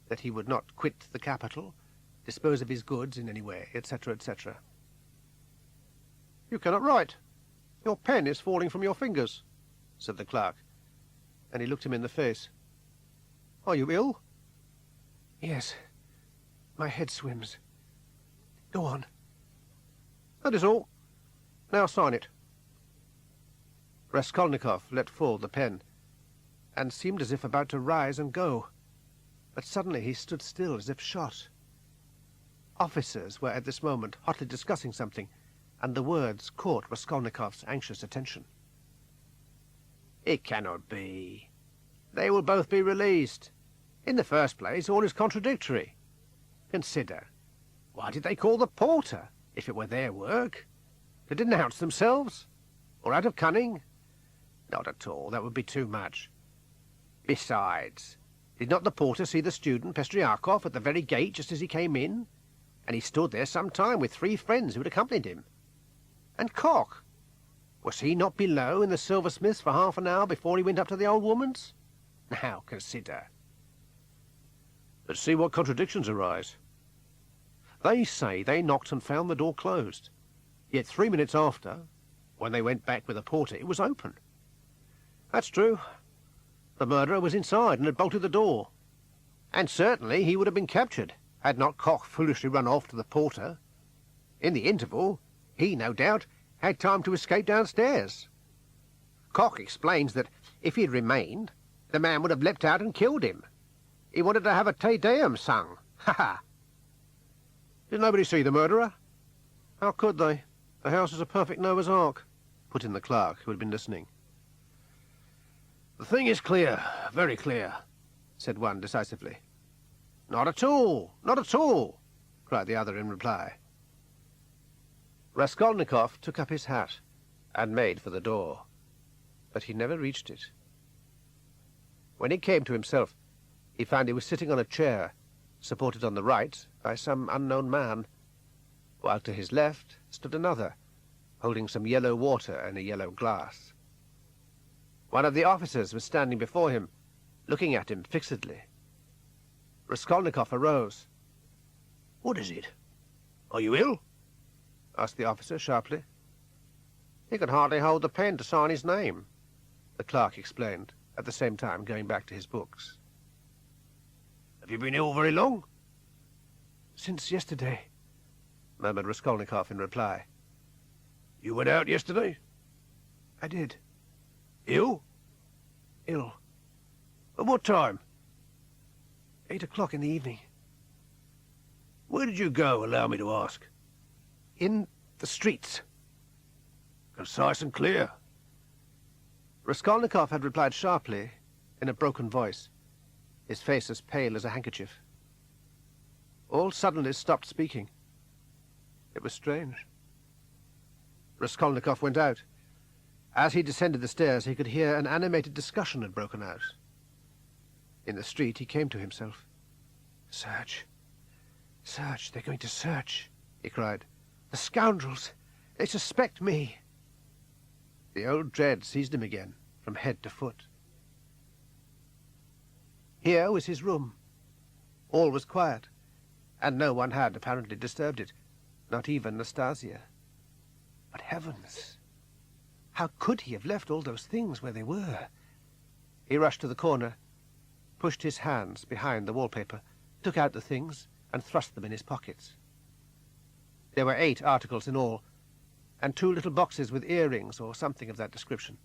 that he would not quit the capital, dispose of his goods in any way, etc., etc. "You cannot write. Your pen is falling from your fingers," said the clerk, and he looked him in the face. "Are you ill?" Yes, my head swims. Go on. That is all. Now sign it. Raskolnikov let fall the pen, and seemed as if about to rise and go, but suddenly he stood still as if shot. Officers were at this moment hotly discussing something, and the words caught Raskolnikov's anxious attention. "It cannot be. They will both be released. In the first place, all is contradictory. Consider, why did they call the porter, if it were their work? To denounce themselves? Or out of cunning? Not at all, that would be too much. Besides, did not the porter see the student Pestriakov at the very gate just as he came in? And he stood there some time with 3 friends who had accompanied him. And Koch, was he not below in the silversmith's for half an hour before he went up to the old woman's? Now consider. But see what contradictions arise. They say they knocked and found the door closed, yet 3 minutes after, when they went back with the porter, it was open. That's true. The murderer was inside and had bolted the door. And certainly he would have been captured, had not Koch foolishly run off to the porter. In the interval, he, no doubt, had time to escape downstairs. Koch explains that if he had remained, the man would have leapt out and killed him. He wanted to have a Te Deum sung. Ha ha! Did nobody see the murderer? How could they? The house is a perfect Noah's Ark, put in the clerk, who had been listening. The thing is clear, very clear, said one decisively. Not at all, not at all, cried the other in reply. Raskolnikov took up his hat and made for the door, but he never reached it. When he came to himself, he found he was sitting on a chair, supported on the right by some unknown man, while to his left stood another, holding some yellow water in a yellow glass. One of the officers was standing before him, looking at him fixedly. Raskolnikov arose. What is it? Are you ill? Asked the officer sharply. He could hardly hold the pen to sign his name, the clerk explained, at the same time going back to his books. Have you been ill very long? Since yesterday, murmured Raskolnikov in reply. You went out yesterday? I did. Ill? Ill. At what time? 8 o'clock in the evening. Where did you go, allow me to ask? In the streets. Concise and clear. Raskolnikov had replied sharply, in a broken voice, his face as pale as a handkerchief. All suddenly stopped speaking. It was strange. Raskolnikov went out. As he descended the stairs, he could hear an animated discussion had broken out. In the street, he came to himself. Search. Search. They're going to search, he cried. The scoundrels! They suspect me! The old dread seized him again, from head to foot. Here was his room. All was quiet, and no one had apparently disturbed it, not even Nastasia. But heavens! How could he have left all those things where they were? He rushed to the corner, pushed his hands behind the wallpaper, took out the things, and thrust them in his pockets. There were 8 articles in all, and 2 little boxes with earrings or something of that description.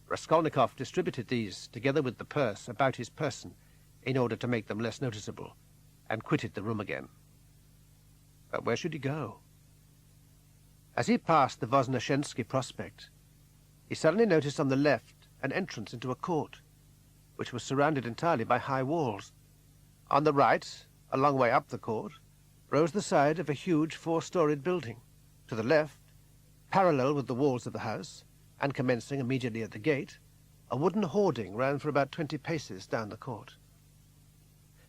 Raskolnikov distributed these, together with the purse, about his person, in order to make them less noticeable, and quitted the room again. But where should he go? As he passed the Voznesensky Prospect, he suddenly noticed on the left an entrance into a court, which was surrounded entirely by high walls. On the right, a long way up the court, rose the side of a huge 4-storied building. To the left, parallel with the walls of the house, and commencing immediately at the gate, a wooden hoarding ran for about 20 paces down the court.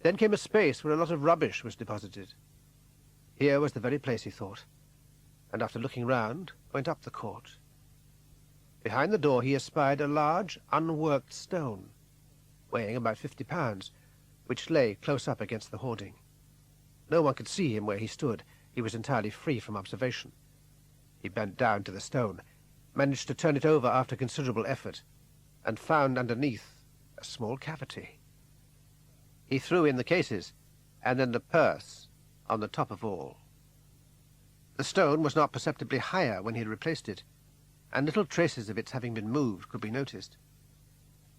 Then came a space where a lot of rubbish was deposited. Here was the very place, he thought, and after looking round, went up the court. Behind the door he espied a large, unworked stone, weighing about 50 pounds, which lay close up against the hoarding. No one could see him where he stood. He was entirely free from observation. He bent down to the stone, managed to turn it over after considerable effort, and found underneath a small cavity. He threw in the cases, and then the purse on the top of all. The stone was not perceptibly higher when he had replaced it, and little traces of its having been moved could be noticed.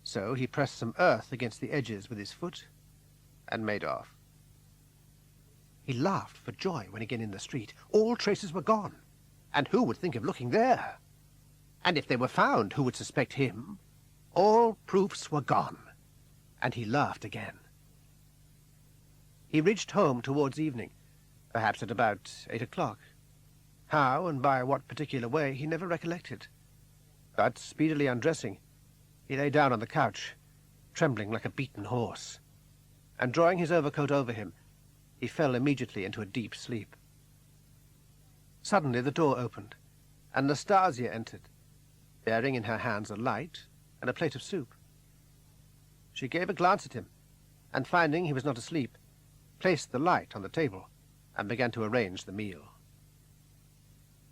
So he pressed some earth against the edges with his foot, and made off. He laughed for joy when again in the street. All traces were gone, and who would think of looking there? And if they were found, who would suspect him? All proofs were gone, and he laughed again. He reached home towards evening, perhaps at about 8 o'clock. How and by what particular way he never recollected. But, speedily undressing, he lay down on the couch, trembling like a beaten horse, and drawing his overcoat over him, he fell immediately into a deep sleep. Suddenly the door opened, and Nastasia entered, bearing in her hands a light and a plate of soup. She gave a glance at him, and finding he was not asleep, placed the light on the table and began to arrange the meal.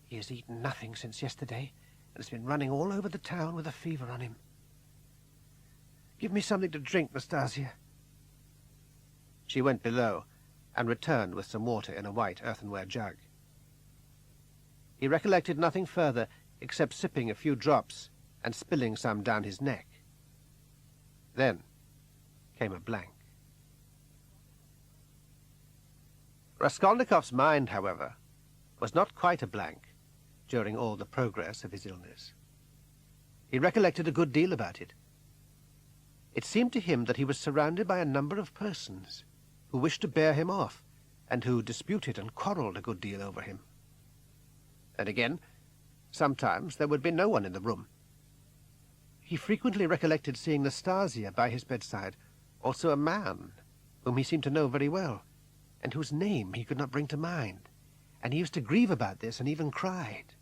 He has eaten nothing since yesterday, and has been running all over the town with a fever on him. Give me something to drink, Nastasia. She went below, and returned with some water in a white earthenware jug. He recollected nothing further except sipping a few drops and spilling some down his neck. Then came a blank. Raskolnikov's mind, however, was not quite a blank during all the progress of his illness. He recollected a good deal about it. It seemed to him that he was surrounded by a number of persons who wished to bear him off, and who disputed and quarrelled a good deal over him. And again, sometimes there would be no one in the room. He frequently recollected seeing Nastasia by his bedside, Also a man, whom he seemed to know very well, and whose name he could not bring to mind. And he used to grieve about this and even cried.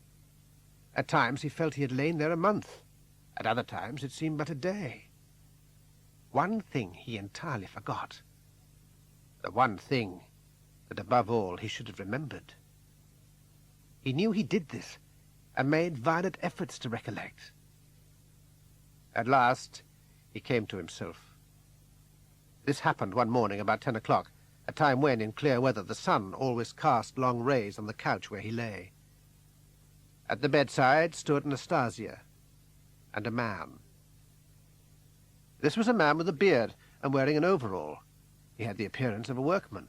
At times he felt he had lain there a month. At other times it seemed but a day. One thing he entirely forgot. The one thing that above all he should have remembered. He knew he did this, and made violent efforts to recollect. At last he came to himself. This happened one morning about 10 o'clock, a time when, in clear weather, the sun always cast long rays on the couch where he lay. At the bedside stood Nastasia and a man. This was a man with a beard and wearing an overall. He had the appearance of a workman.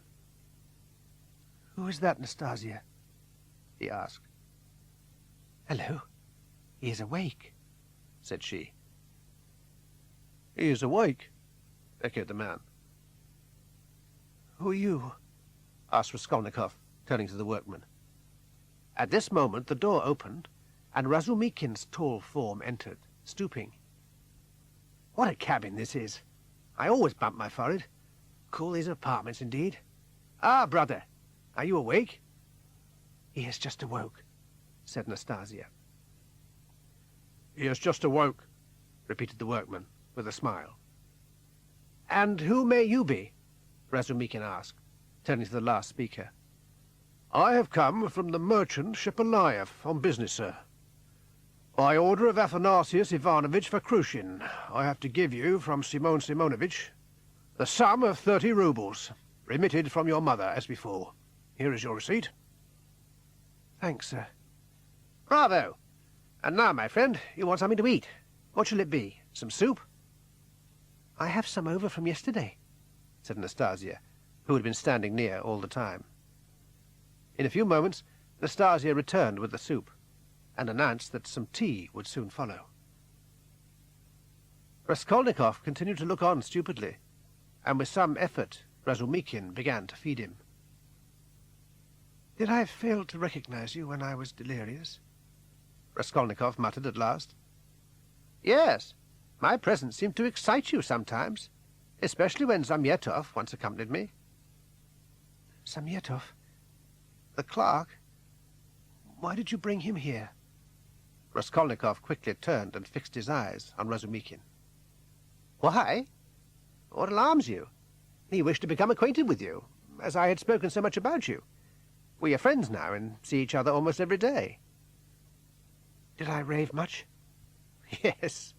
"Who is that, Nastasia?" he asked. "Hello. He is awake," said she. "He is awake," echoed the man. "Who are you?" asked Raskolnikov, turning to the workman. At this moment the door opened, and Razumikin's tall form entered, stooping. "What a cabin this is! I always bump my forehead. Cool these apartments, indeed. Ah, brother, are you awake?" "He has just awoke," said Nastasia. "He has just awoke," repeated the workman, with a smile. "And who may you be?" Razumikin asked, turning to the last speaker. "I have come from the merchant Shepelayev on business, sir. By order of Athanasius Ivanovitch Vakrushin, I have to give you from Simon Simonovitch the sum of 30 roubles, remitted from your mother as before. Here is your receipt." "Thanks, sir." "Bravo! And now, my friend, you want something to eat. What shall it be? Some soup?" "I have some over from yesterday," said Nastasia, who had been standing near all the time. In a few moments Nastasia returned with the soup, and announced that some tea would soon follow. Raskolnikov continued to look on stupidly, and with some effort Razumikin began to feed him. "Did I fail to recognize you when I was delirious?" Raskolnikov muttered at last. "Yes, my presence seemed to excite you sometimes, especially when Zamyetov once accompanied me." "Zamyetov? The clerk? Why did you bring him here?" Raskolnikov quickly turned and fixed his eyes on Razumikin. "Why? What alarms you? He wished to become acquainted with you, as I had spoken so much about you. We are friends now, and see each other almost every day." "Did I rave much?" "Yes,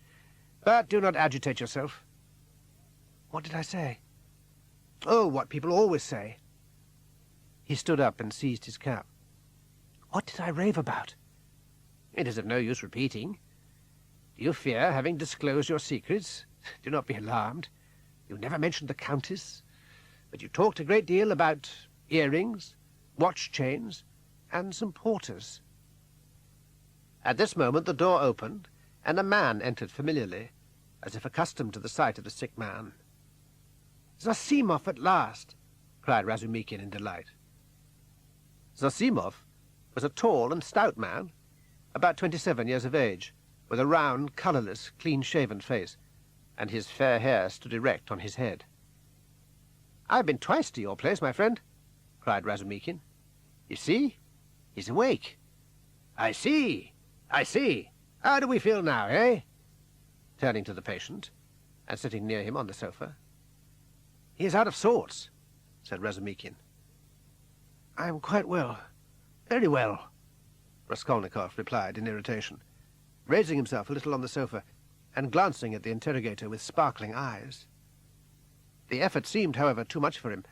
but do not agitate yourself." "What did I say?" "Oh, what people always say." He stood up and seized his cap. "What did I rave about?" "It is of no use repeating. Do you fear having disclosed your secrets? Do not be alarmed. You never mentioned the Countess, but you talked a great deal about earrings, watch chains, and some porters." At this moment the door opened, and a man entered familiarly, as if accustomed to the sight of the sick man. "Zosimov at last!" cried Razumikin in delight. Zosimov was a tall and stout man, about 27 years of age, with a round, colourless, clean-shaven face, and his fair hair stood erect on his head. "I've been twice to your place, my friend," cried Razumikin. "You see, he's awake." "I see, I see. How do we feel now, eh?" turning to the patient, and sitting near him on the sofa. "He is out of sorts," said Razumikin. "I am quite well, very well," Raskolnikov replied in irritation, raising himself a little on the sofa and glancing at the interrogator with sparkling eyes. The effort seemed, however, too much for him.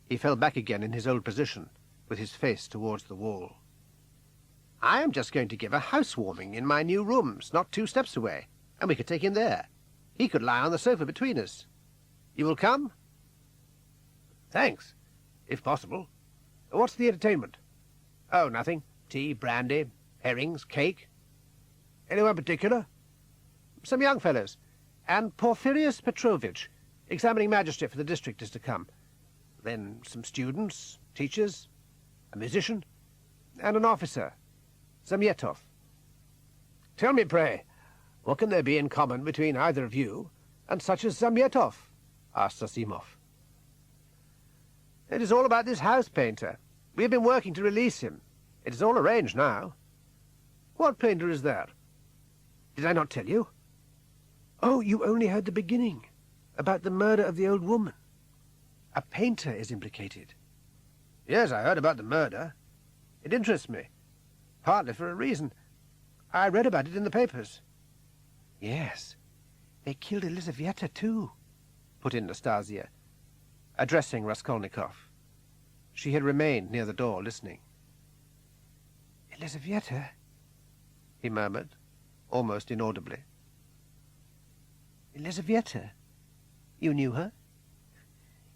He fell back again in his old position, with his face towards the wall. "I am just going to give a housewarming in my new rooms, not 2 steps away, and we could take him there. He could lie on the sofa between us. You will come?" "Thanks, if possible. What's the entertainment?" "Oh, nothing. Tea, brandy, herrings, cake." "Anyone particular?" "Some young fellows, and Porphyrius Petrovitch, examining magistrate for the district, is to come. Then some students, teachers, a musician, and an officer, Zamyetov." "Tell me, pray, what can there be in common between either of you and such as Zamyetov? asked Zosimov. It is all about this house painter. We have been working to release him. It is all arranged now. What painter is that? Did I not tell you? Oh, you only heard the beginning, about the murder of the old woman. A painter is implicated. Yes, I heard about the murder. It interests me, partly for a reason. I read about it in the papers. Yes, they killed Elizaveta too, put in Nastasia, addressing Raskolnikov. She had remained near the door, listening. Elizaveta, he murmured, almost inaudibly. Elizaveta, you knew her?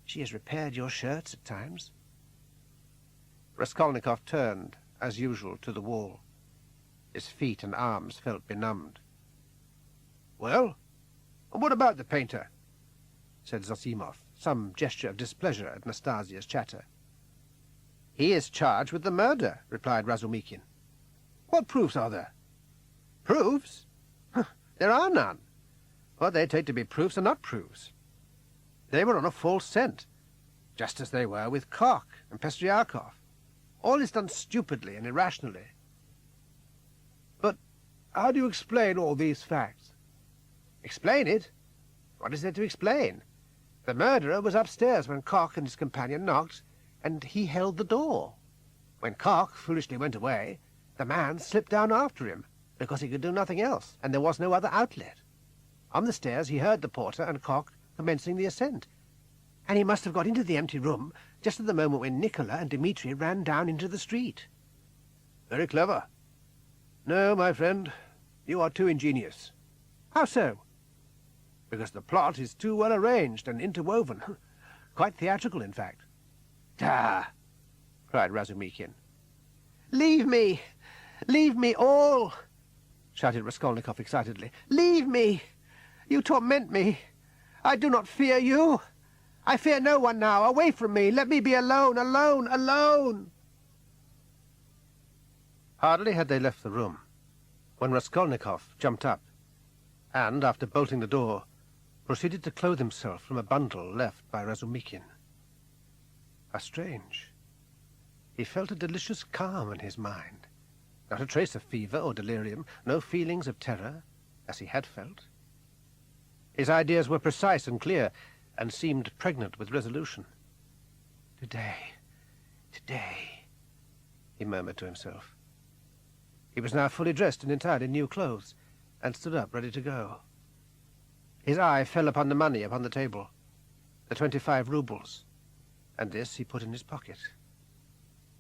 She has repaired your shirts at times. Raskolnikov turned, as usual, to the wall. His feet and arms felt benumbed. Well, and what about the painter? Said Zosimov, some gesture of displeasure at Nastasia's chatter. He is charged with the murder, replied Razumikin. What proofs are there? Proofs? There are none. What they take to be proofs are not proofs. They were on a false scent, just as they were with Koch and Pestriakov. All is done stupidly and irrationally. But how do you explain all these facts? Explain it? What is there to explain? The murderer was upstairs when Koch and his companion knocked, and he held the door. When Koch foolishly went away, the man slipped down after him, because he could do nothing else, and there was no other outlet. On the stairs he heard the porter and Koch commencing the ascent, and he must have got into the empty room just at the moment when Nicola and Dmitri ran down into the street. Very clever. No, my friend, you are too ingenious. How so? Because the plot is too well arranged and interwoven. Quite theatrical, in fact. "Da!" cried Razumikin. "Leave me! Leave me all!" shouted Raskolnikov excitedly. "Leave me! You torment me! I do not fear you! I fear no one now! Away from me! Let me be alone, alone, alone!" Hardly had they left the room when Raskolnikov jumped up and, after bolting the door, proceeded to clothe himself from a bundle left by Razumikin. How strange! He felt a delicious calm in his mind. Not a trace of fever or delirium, no feelings of terror, as he had felt. His ideas were precise and clear, and seemed pregnant with resolution. Today, he murmured to himself. He was now fully dressed in entirely new clothes, and stood up ready to go. His eye fell upon the money upon the table, the 25 roubles, and this he put in his pocket.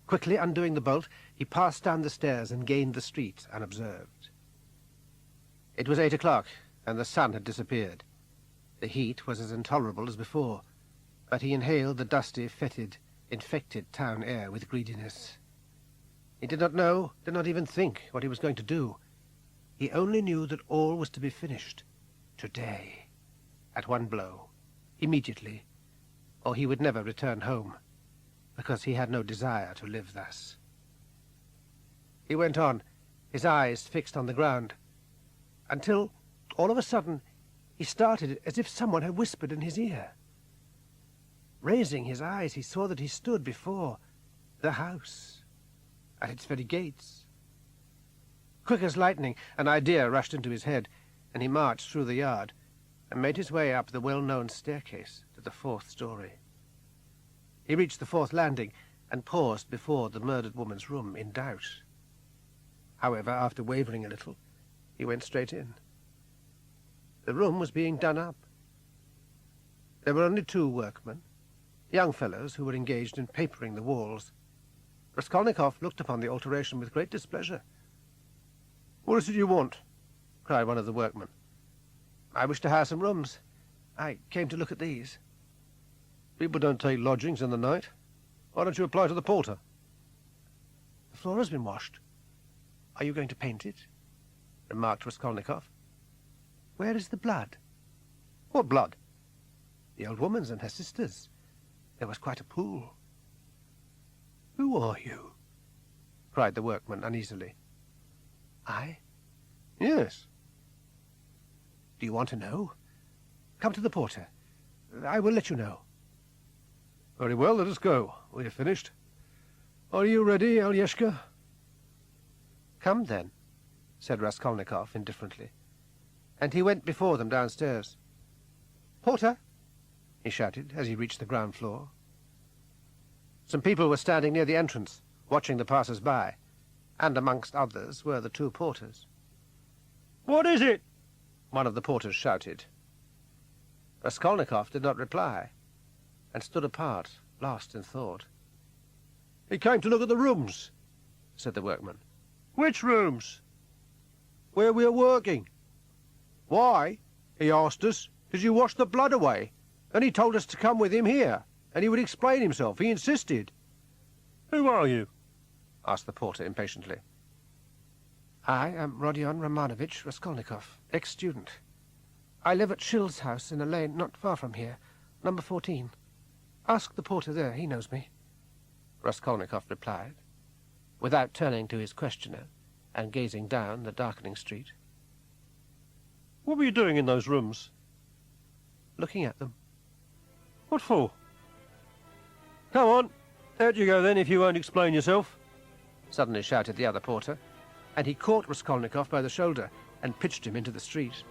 Quickly undoing the bolt, he passed down the stairs and gained the street unobserved. It was 8 o'clock, and the sun had disappeared. The heat was as intolerable as before, but he inhaled the dusty, fetid, infected town air with greediness. He did not know, did not even think what he was going to do. He only knew that all was to be finished today, at one blow, immediately, or he would never return home, because he had no desire to live thus. He went on, his eyes fixed on the ground, until, all of a sudden, he started as if someone had whispered in his ear. Raising his eyes, he saw that he stood before the house, at its very gates. Quick as lightning, an idea rushed into his head, and he marched through the yard and made his way up the well-known staircase to the 4th story. He reached the 4th landing and paused before the murdered woman's room in doubt. However, after wavering a little, he went straight in. The room was being done up. There were only 2 workmen, young fellows who were engaged in papering the walls. Raskolnikov looked upon the alteration with great displeasure. "What is it you want?" cried one of the workmen. "I wish to hire some rooms. I came to look at these." "People don't take lodgings in the night. Why don't you apply to the porter?" "The floor has been washed. Are you going to paint it?" remarked Raskolnikov. "Where is the blood?" "What blood?" "The old woman's and her sister's. There was quite a pool." "Who are you?" cried the workman uneasily. "I?" "Yes." "Do you want to know? Come to the porter. I will let you know. Very well, let us go. We have finished. Are you ready, Alyeshka? Come, then, said Raskolnikov indifferently, and he went before them downstairs. Porter, he shouted as he reached the ground floor. Some people were standing near the entrance, watching the passers-by, and amongst others were the two porters. What is it? One of the porters shouted. Raskolnikov did not reply, and stood apart, lost in thought. He came to look at the rooms, said the workman. Which rooms? Where we are working. Why? He asked us. Did you wash the blood away? And he told us to come with him here, and he would explain himself. He insisted. Who are you? Asked the porter impatiently. I am Rodion Romanovich Raskolnikov, ex-student. I live at Schill's house in a lane not far from here, number 14. Ask the porter there, he knows me. Raskolnikov replied, without turning to his questioner and gazing down the darkening street. What were you doing in those rooms? Looking at them. What for? Come on. Out you go then, if you won't explain yourself. Suddenly shouted the other porter, and he caught Raskolnikov by the shoulder and pitched him into the street.